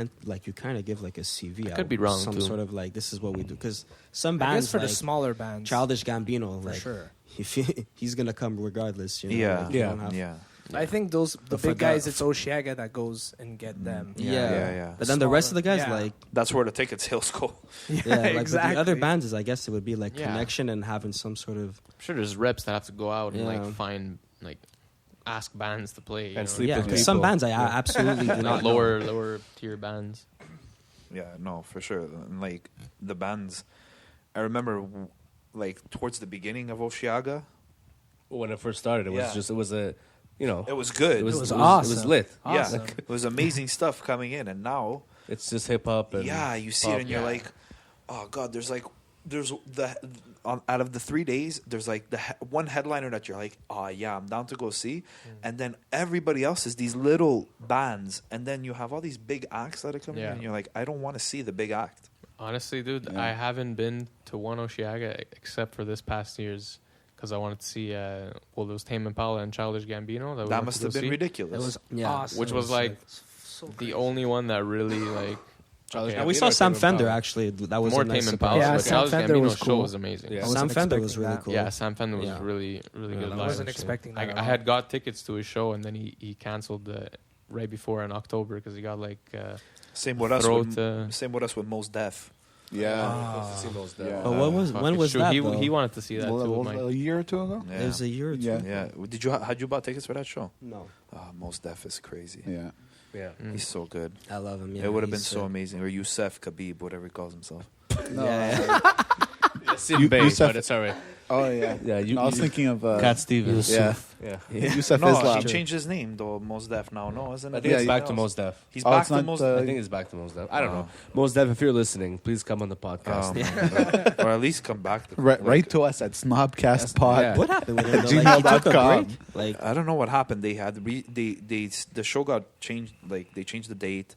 you kind of give like a CV. I could be wrong, Some too. sort of like this is what we do because some I bands guess for like the smaller bands, Childish Gambino, for like sure. he's gonna come regardless. You know? Yeah. Like, you Yeah. don't have- Yeah. I think the But for big guys, the- it's Oshiaga that goes and get them. Yeah. But then the rest of the guys, Yeah. like That's where the ticket sales go. yeah, like with exactly. the other bands, is I guess it would be like Yeah. connection and having some sort of I'm sure there's reps that have to go out and Yeah. like find like ask bands to play you And know, sleep yeah. with 'Cause some people. bands I absolutely do like not know. lower tier bands. Yeah, no, for sure. And like the bands, I remember like towards the beginning of Oshiaga, When it first started, it was Yeah. just, it was a, you know, it was good. it was was It awesome. was lit. Yeah, Awesome. it was amazing stuff coming in, and now It's just hip hop and yeah, you see it and you're like, oh god, there's out of the 3 days, there's like one headliner that you're like, oh yeah, I'm down to go see, and then everybody else is these little bands, and then you have all these big acts that are coming in, and you're like, I don't want to see the big act. Honestly, dude, I haven't been to one Osheaga except for this past year's, because I wanted to see, there was Tame Impala and Childish Gambino. That must have been ridiculous. It was awesome. Which was like the only one that really like. And we saw Sam Fender actually. That was more a nice Tame Impala. Yeah, but Sam Childish Fender Gambino's was show cool. was amazing. Yeah. Sam Fender was really cool. Yeah, Sam Fender was Yeah. really good. I live, wasn't actually. expecting that at I all. had got tickets to his show, and then he canceled right before in October because he got like Same with us. throat. Same with us with Most Def. Yeah. But when was Shoot, that? he though? he wanted to see that too. Mike. A year or two ago. Yeah. It was a year or two. Yeah. Yeah. Had you bought tickets for that show? No, Most Def is crazy. Yeah. Yeah. He's so good. I love him. Yeah, It would have been he's so sick. amazing. Or Youssef Khabib, whatever he calls himself. Youssef- but it's alright. Oh yeah. Yeah, No, I was thinking of Cat Stevens. yeah. Yeah. Youssef No, Islam. he changed his name though. Most Def now. No, isn't it? I think it's Yeah, back he to knows. Mos Def. He's Oh, back it's to not, Most. I think it's back to Mos Def. I don't know. Oh. Mos Def, if you're listening, please come on the podcast. Or at least come back. Write to us at snobcastpod. Yeah. What happened with him? Though? Like, he took a gmail.com. break. Like, I don't know what happened. They had the show got changed. Like they changed the date,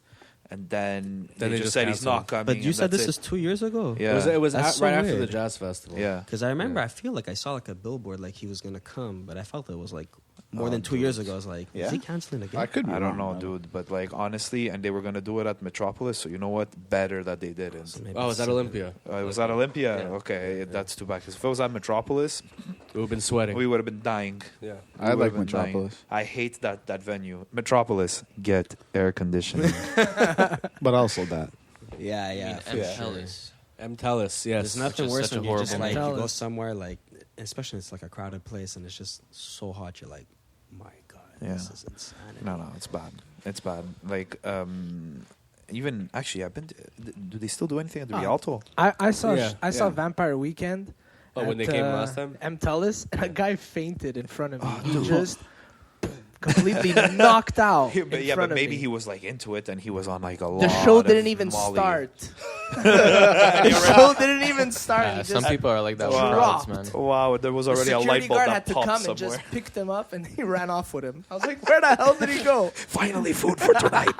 and then Then they they just just said he's canceled. not coming. but you and said that's this it. is 2 years ago. Yeah. It was That's so right after the weird. jazz festival. Yeah. Because I remember, Yeah. I feel like I saw like a billboard like he was gonna come, but I felt it was like more Oh, than 2 years ago. I was like, Yeah? is he canceling again? I could be I don't know, wrong, dude. But like honestly, and they were gonna do it at Metropolis. So you know what? Better that they didn't. So maybe Oh, was it's that something. Olympia? It was at Olympia. Yeah. Okay, that's too bad. 'Cause if it was at Metropolis, We've been sweating. we would have been dying. Yeah. I We like would've been dying. Metropolis, I hate that venue. Metropolis, get air conditioning. but also that. Yeah, yeah. for Yeah. sure. Tellus, yes. There's nothing is worse such a when you just horrible like name. you go Tellus. somewhere like, especially it's like a crowded place and it's just so hot. You're like, my god, Yeah. this is insanity. No, it's bad. It's bad. Like even actually, I've been. Do they still do anything at the Rialto? I saw Yeah, I saw yeah. Vampire Weekend. Oh, when at, they came last time? Tellus, and a guy fainted in front of me. He just completely knocked out. Yeah, in but front of maybe me. he was like into it, and he was on like a lot. The show of didn't even Molly. start. The show didn't even start. Yeah, He some just people are like that with Wow. crowds, man. Wow, there was the already a security light bulb guard that had to popped come somewhere. and just picked him up, and he ran off with him. I was like, "Where the hell did he go?" Finally, food for tonight.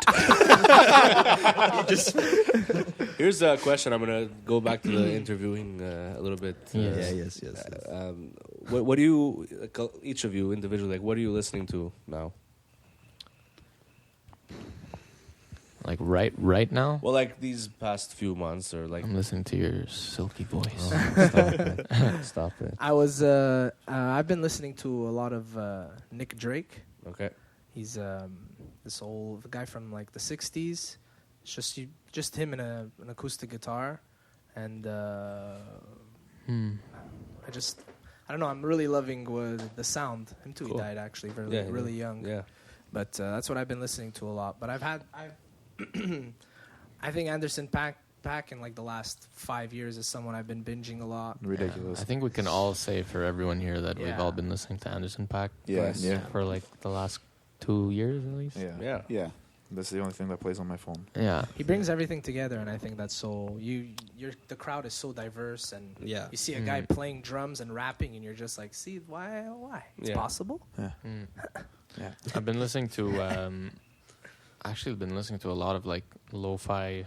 Here's a question. I'm going to go back to the interviewing a little bit. Yes. yes. What do you, like, each of you individually, like, what are you listening to now? Like right now, Well, like these past few months, or like. I'm listening to your silky voice. Stop it. Stop it. I was. I've been listening to a lot of Nick Drake. Okay. He's this old guy from like the '60s. It's just him and an acoustic guitar, and I don't know. I'm really loving the sound. Him too. Cool. He died actually Yeah, really young. Yeah. But that's what I've been listening to a lot. But I think Anderson Paak in like the last 5 years is someone I've been binging a lot. Ridiculous. I think we can all say for everyone here that we've Yeah. all been listening to Anderson Paak. Yes. Yeah. For like the last 2 years at least. Yeah. Yeah. Yeah. That's the only thing that plays on my phone. Yeah. He brings everything together, and I think that's so. The crowd is so diverse, and Yeah. you see a guy playing drums and rapping, and you're just like, see, why? It's Yeah. possible. Mm. Yeah. I've been listening to actually been listening to a lot of like lo-fi,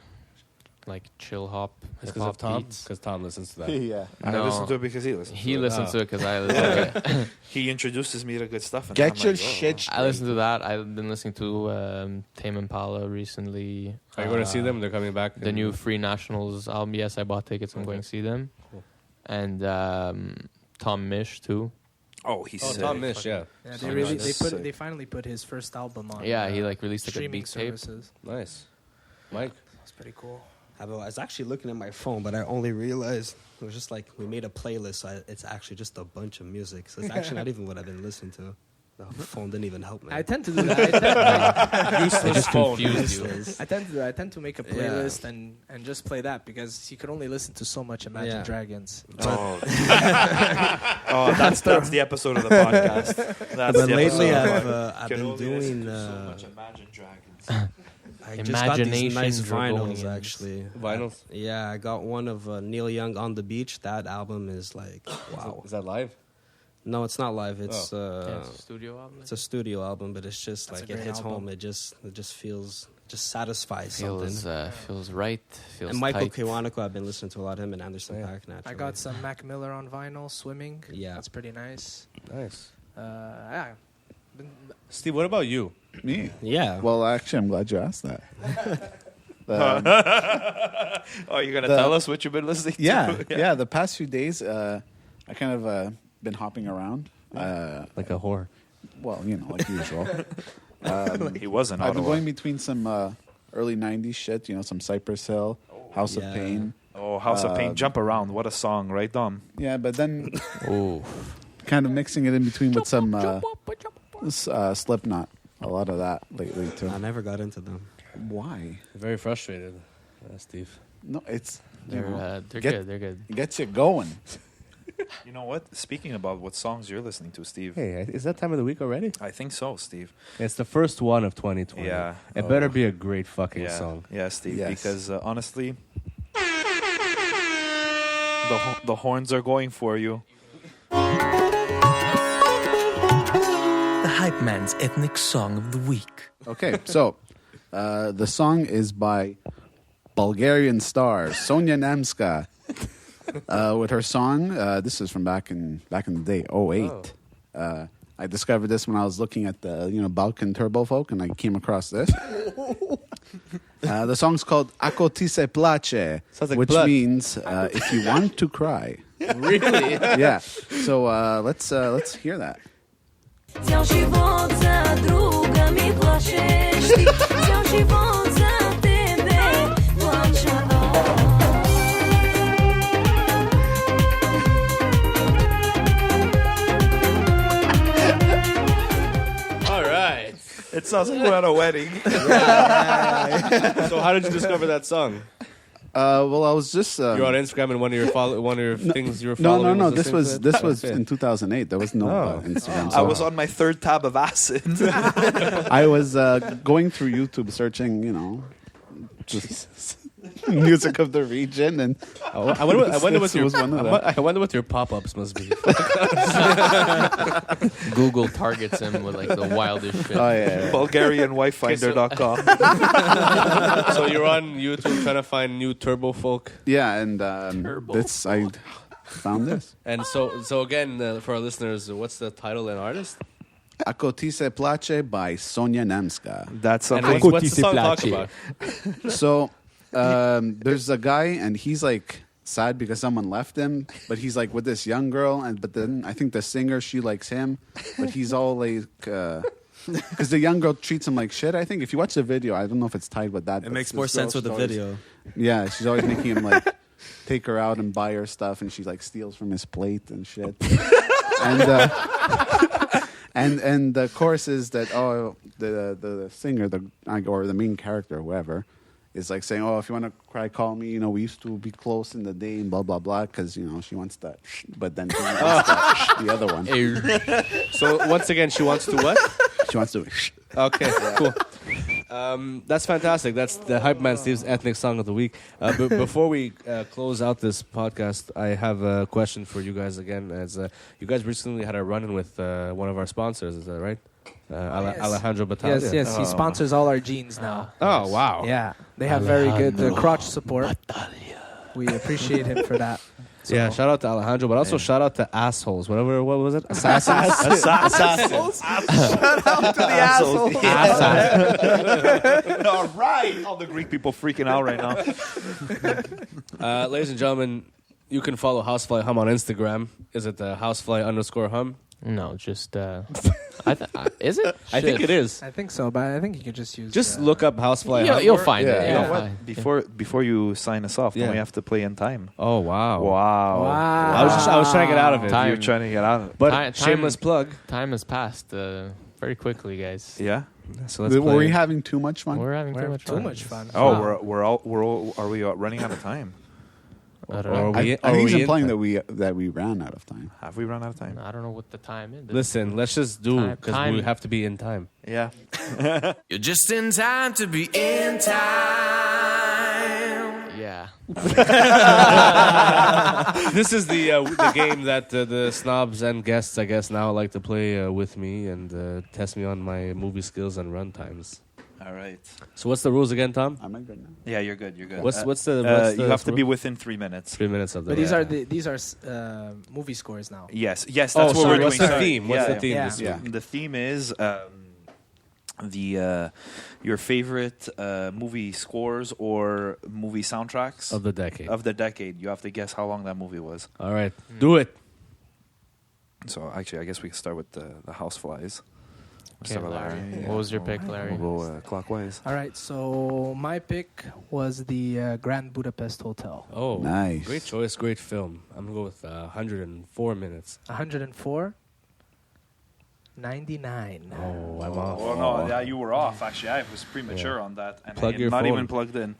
like chill hop It's hip because of hop Tom? beats. Because Tom listens to that. Yeah. I No. listen to it because he listens. He to it. listens to it because I listen to it. He introduces me to good stuff. And Get I'm your like, oh. shit straight. I listen to that. I've been listening to Tame Impala recently. Are you going to see them? They're coming back. The new Free Nationals album. Yes, I bought tickets. I'm going to see them. Cool. And Tom Misch too. Oh, he's Oh, sick. Tom Misch, yeah. Yeah, So nice. Sick. they finally put his first album on. Yeah, he like released like a streaming beat tape. services. Nice. Mike? That's pretty cool. I was actually looking at my phone, but I only realized it was just like we made a playlist. So it's actually just a bunch of music. So it's actually not even what I've been listening to. The phone didn't even help me. I tend to do that. It just confused you. I tend to make a playlist and just play that because you can only listen to so much Imagine Yeah. Dragons. Oh, that's the episode of the podcast. That's But the lately episode. I've Can been only listen doing. to so much Imagine Dragons. I just got these nice Imaginations are going vinyls, in. actually. Vinyls? Yeah, I got one of Neil Young on the beach. That album is like, wow. Is that live? No, it's not live. It's Yeah, it's a studio album. it's a studio album, but it's just That's like a it great hits album. home. It just feels just satisfies feels something. feels right. Feels And Michael tight. Kiwanuka, I've been listening to a lot of him and Anderson .Paak naturally. I got some Mac Miller on vinyl, Swimming. Yeah. That's pretty nice. Nice. Yeah. Steve, what about you? Me? Yeah. Well, actually, I'm glad you asked that. Oh, you're gonna The- tell us what you've been listening Yeah, to? yeah. The past few days, I kind of been hopping around. Like a whore. Well, like usual. He wasn't. I've been going between some early '90s shit. Some Cypress Hill, House of Yeah. Pain. Oh, House of Pain, Jump Around. What a song, right, Dom? Yeah, but then Ooh. kind of mixing it in between with some Slipknot. A lot of that lately too. I never got into them. Why? Very frustrated, Steve. No, it's They're get- good. They're good. it gets you going. You know what? Speaking about what songs you're listening to, Steve. Hey, is that time of the week already? I think so, Steve. It's the first one of 2020. Yeah. It better be a great fucking Yeah, song. yeah, Steve. Yes. Because honestly, the horns are going for you. The Hype Man's Ethnic Song of the Week. Okay, so the song is by Bulgarian star Sonia Nemska with her song. This is from back in the day, 08. I discovered this when I was looking at the Balkan Turbo Folk, and I came across this. The song's called Ako ti se plače, Sounds like which blood. means if you want to cry. Really? Yeah. So let's hear that. Ți-au život za druga mi plašeš ti Ți-au život za tebe plaća All right. It sounds like we're at a wedding. So how did you discover that song? Well, I was just You're on Instagram, and one of your things you were no, following. This was That's it. in 2008. There was no Oh. Instagram. I was on my third tab of acid. I was going through YouTube searching, just music of the region, and I wonder what This your was one of them. I wonder what your pop-ups must be. Google targets him with like the wildest shit. oh yeah, BulgarianWifeFinder.com. So you're on YouTube trying to find new turbo folk, yeah, and this I found this. and so again for our listeners, what's the title and artist? Ako ti se plače by Sonia Nemska. That's And something. what's the song talk about? So there's a guy, and he's like sad because someone left him, but he's like with this young girl, but then I think the singer, she likes him, but he's all like because the young girl treats him like shit. I think if you watch the video, I don't know if it's tied with that. It but makes this more girl, sense with she's the always- video. Yeah, she's always making him like take her out and buy her stuff, and she like steals from his plate and shit. And the chorus is that the singer or the main character, whoever, is like saying, if you want to cry, call me. We used to be close in the day and blah blah blah, because she wants that, but then she wants the other one. So once again, she wants to what? She wants to. Okay, cool. That's fantastic. That's the Hype Man Steve's Ethnic Song of the Week. But before we close out this podcast, I have a question for you guys again. As you guys recently had a run-in with one of our sponsors, is that right? Yes. Alejandro Battaglia. Yes, yes. He sponsors all our jeans now. Oh, wow. Yeah, they have very good crotch support. We appreciate him for that. So, Yeah, shout out to Alejandro, but also shout out to assholes. What was it? Assassins? Assassins. Shout out to the assholes. All right. All the Greek people freaking out right now. Ladies and gentlemen, you can follow Housefly Hum on Instagram. Is it Housefly_Hum? No, just is it? I think it is. I think so, but I think you could just use. Just look up Housefly Hum. You'll find Yeah. it. You know You'll what? find- Before you sign us off, Yeah. don't we have to play in time? Oh, wow. Wow. I was trying to get out of it. Time. You're trying to get out of it. But Time- shameless plug. Time has passed very quickly, guys. Yeah. So let's Were play. we having too much fun? We're having We're too having much too fun. much fun. Oh, Wow. are we running out of time? I don't Or know. are we, I are think we he's in implying time? that we ran out of time. Have we run out of time? I don't know what the time is. Listen, let's just do Time- because time. we have to be in time. Yeah. You're just in time to be in time. Yeah. This is the game that the snobs and guests, I guess, now like to play with me and test me on my movie skills and run times. All right. So what's the rules again, Tom? Am I good now? Yeah, you're good. You're good. What's the you have to be rule? within 3 minutes. 3 minutes of the But run. these are movie scores now. Yes. Yes. Oh, That's what sorry. we're What's doing. the Sorry. theme? What's Yeah, the theme yeah. this Yeah. week? The theme is your favorite movie scores or movie soundtracks Of the decade. of the decade. You have to guess how long that movie was. All right, do it. So actually, I guess we can start with the Houseflies. Okay, Larry. What was your pick, Larry? We'll go clockwise. All right, so my pick was the Grand Budapest Hotel. Oh, Nice. Great choice, great film. I'm gonna go with 104 minutes. 104, 99. Oh, I'm off. Oh no, yeah, you were off. Actually, I was premature on that, and Plug your not phone. even plugged in.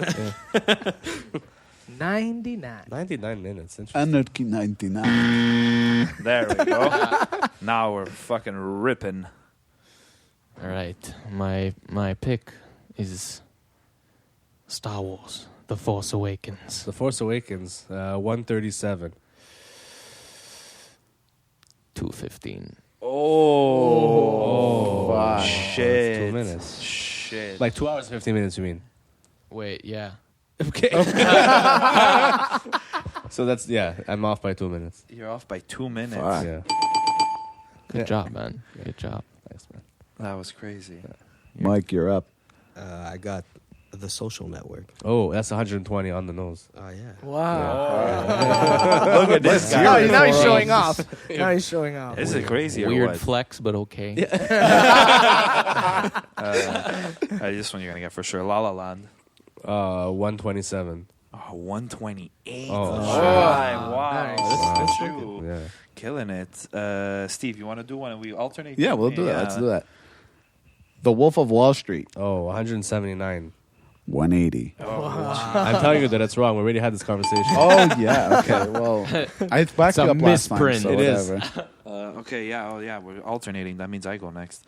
99. 99 minutes. Interesting. Anarchy 99. There we go. Now we're fucking ripping. All right. My pick is Star Wars: The Force Awakens. The Force Awakens, 137. 2:15. Oh, fuck. shit! 2 minutes. Shit. Like 2 hours, 15 minutes, you mean? Wait, yeah. Okay. So that's, yeah, I'm off by 2 minutes. You're off by 2 minutes. Fuck. Yeah. Good Yeah. job, man. Good job. Thanks, man. That was crazy. Mike, you're up. I got The Social Network. Oh, that's 120 on the nose. Oh, yeah. Wow. Look at this guy. Now he's showing off. Now he's showing off. Is it crazy or Weird what? flex, but okay. This one you're gonna get for sure. La La Land. 127. Oh, 128. Oh, wow. Nice. That's you. Yeah. Killing it. Steve, you want to do one and we alternate? Yeah, we'll do that. Let's do that. The Wolf of Wall Street, Oh, 179. 180. I'm telling you that it's wrong. We already had this conversation. Oh, yeah. Okay. Well, I backed a you up last time, misprint. so It is. whatever. Okay, yeah, oh yeah, we're alternating. That means I go next.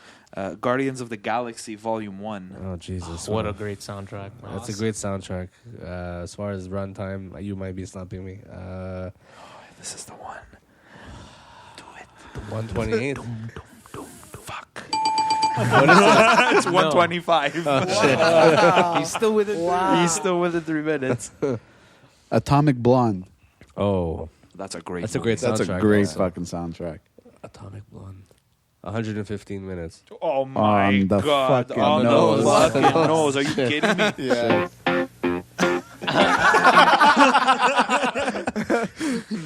Guardians of the Galaxy Volume 1. Oh, Jesus. What a great soundtrack, man. That's a great soundtrack. As far as runtime, you might be snapping me. This is the one. Do it. 128. Fuck. What is that? It's 125. He's still with it. He's still with it 3 minutes. Atomic Blonde. Oh, That's a great That's a movie. great That's a soundtrack great also. fucking soundtrack. Atomic Blonde. 115 minutes. Oh my the god. fucking On nose. the fucking nose. Are you kidding me? Yeah.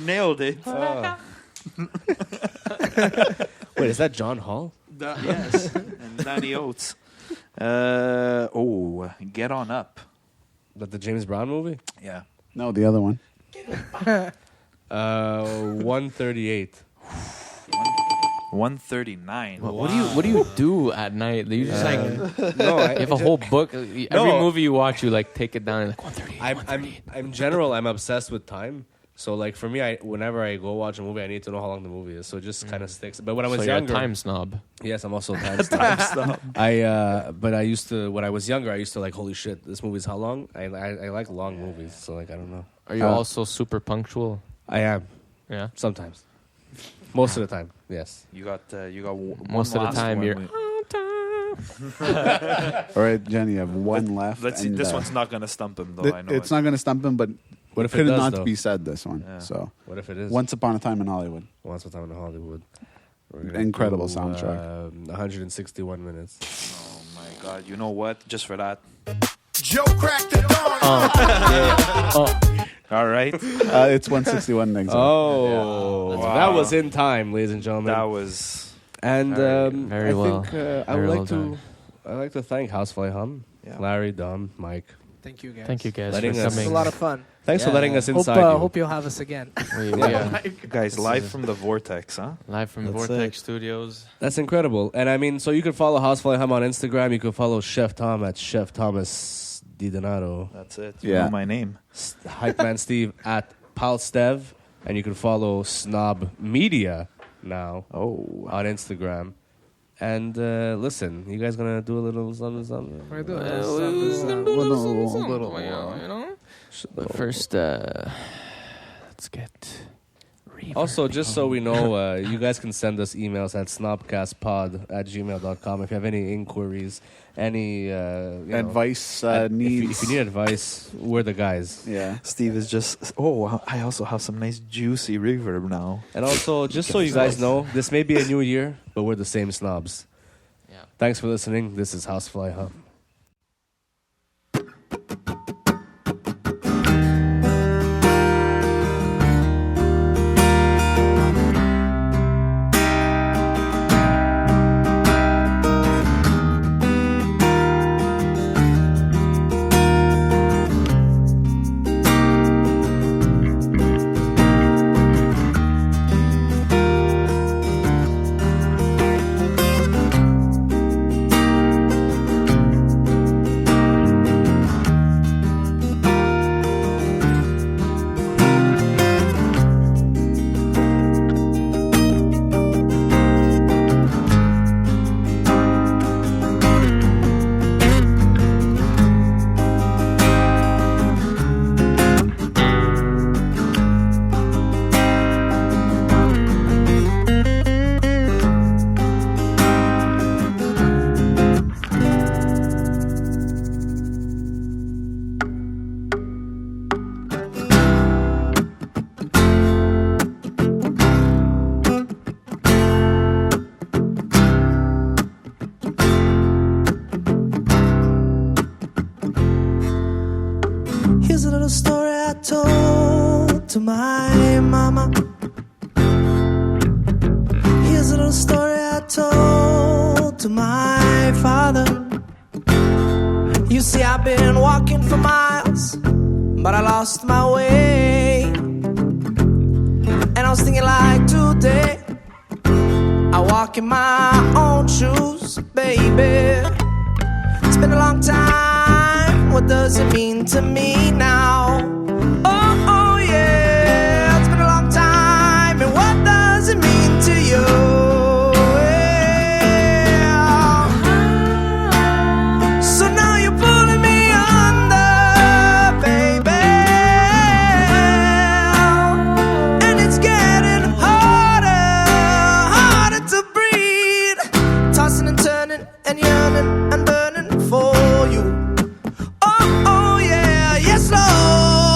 Nailed it. Wait, is that John Hall? Yes. And Danny Oates. Get On Up. That the James Brown movie? Yeah. No, the other one. 138. 139. What do you do at night? You just like No, you have a whole book. Every movie you watch, you like take it down and like 138. I'm general. I'm obsessed with time. So like for me, whenever I go watch a movie, I need to know how long the movie is. So it just kind of sticks. But when I was So you're a younger, time snob. yes, I'm also a time snob. But I used to when I was younger, I used to like, holy shit, this movie's how long? I like long movies. So like I don't know. Are you also super punctual? I am Yeah. sometimes. Most of the time, yes. You got Most of the time you're. All right, Jenny, you have one left. Let's see. and, This one's not gonna stump him though. I know it's not going to stump him, but What if it could does, not though? be said, this one. Yeah. So, What if it is? Once Upon a Time in Hollywood. Once Upon a Time in Hollywood. We're gonna Incredible do, soundtrack. 161 minutes. Oh my god! You know what? Just for that. Joe cracked the dawn. All right. It's 161 next. Oh, Wow. that was in time, ladies and gentlemen. That was. And very I well. think I Very would well like to. done. I like to thank Housefly Hum, Yeah. Larry, Dom, Mike. Thank you, guys. Thank you guys Letting for us- It's coming. a lot of fun. Thanks for Yeah. letting us inside you. Hope you'll have us again. We, Guys, live from the Vortex, huh? live from That's Vortex it. Studios. That's incredible. And I mean, so you can follow Housefly Hum on Instagram. You can follow Chef Tom at Chef Thomas Di Donato. That's it. Yeah. You know my name. Hype Man Steve at Palstev, and you can follow Snob Media now Oh. on Instagram. And listen, you guys gonna do a little something? We're doing But first, let's get. Also, just so we know, you guys can send us emails at snobcastpod@gmail.com if you have any inquiries, any Advice If needs. you need advice, we're the guys. Yeah. Steve is just. Oh, I also have some nice juicy reverb now. And also, just so you guys know, this may be a new year, but we're the same snobs. Yeah. Thanks for listening. This is Housefly Hum. Here's a little story I told to my mama. Here's a little story I told to my father. You see, I've been walking for miles, but I lost my way. And I was thinking like today, I walk in my own shoes, baby. It's been a long time, what does it mean to me now? Oh yeah, it's been a long time, and what does it mean to you? Yeah. So now you're pulling me under, baby, and it's getting harder to breathe, tossing and turning and yearning and burning for you. Oh yeah, yes Lord.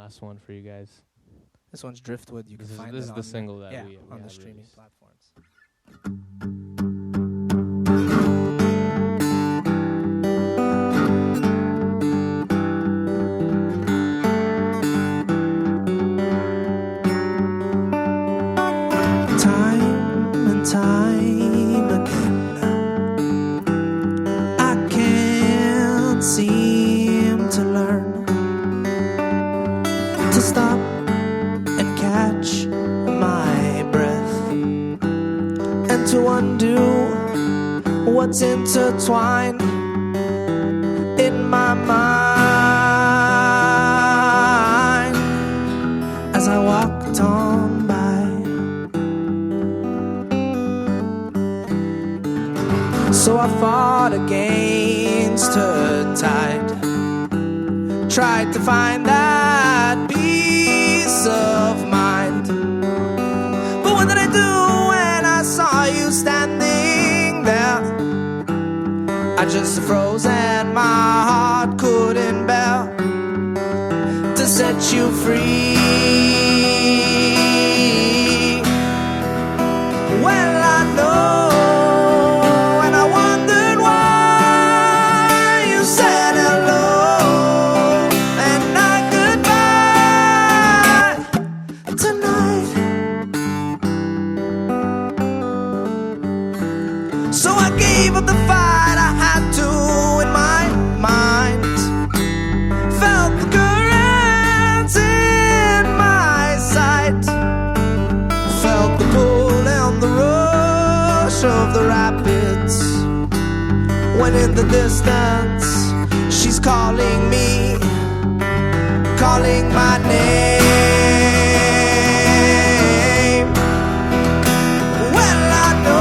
last one for you guys. This one's Driftwood. You can This is, find this it is on the single that we on the have streaming released. platforms. Time and time again, I can't seem to learn to stop and catch my breath and to undo what's intertwined in my mind as I walked on by. So I fought against her tide, tried to find that peace of mind. But what did I do when I saw you standing there? I just froze and my heart couldn't bear to set you free. Well, I know. So I gave up the fight I had to in my mind. Felt the currents in my sight. Felt the pull and the rush of the rapids. When in the distance she's calling me, calling my name. Well, I know.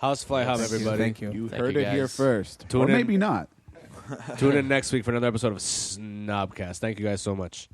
Housefly Hum, everybody. Thank you. You Thank heard you, it here guys. first. Tune Or in. maybe not. Tune in next week for another episode of Snobcast. Thank you guys so much.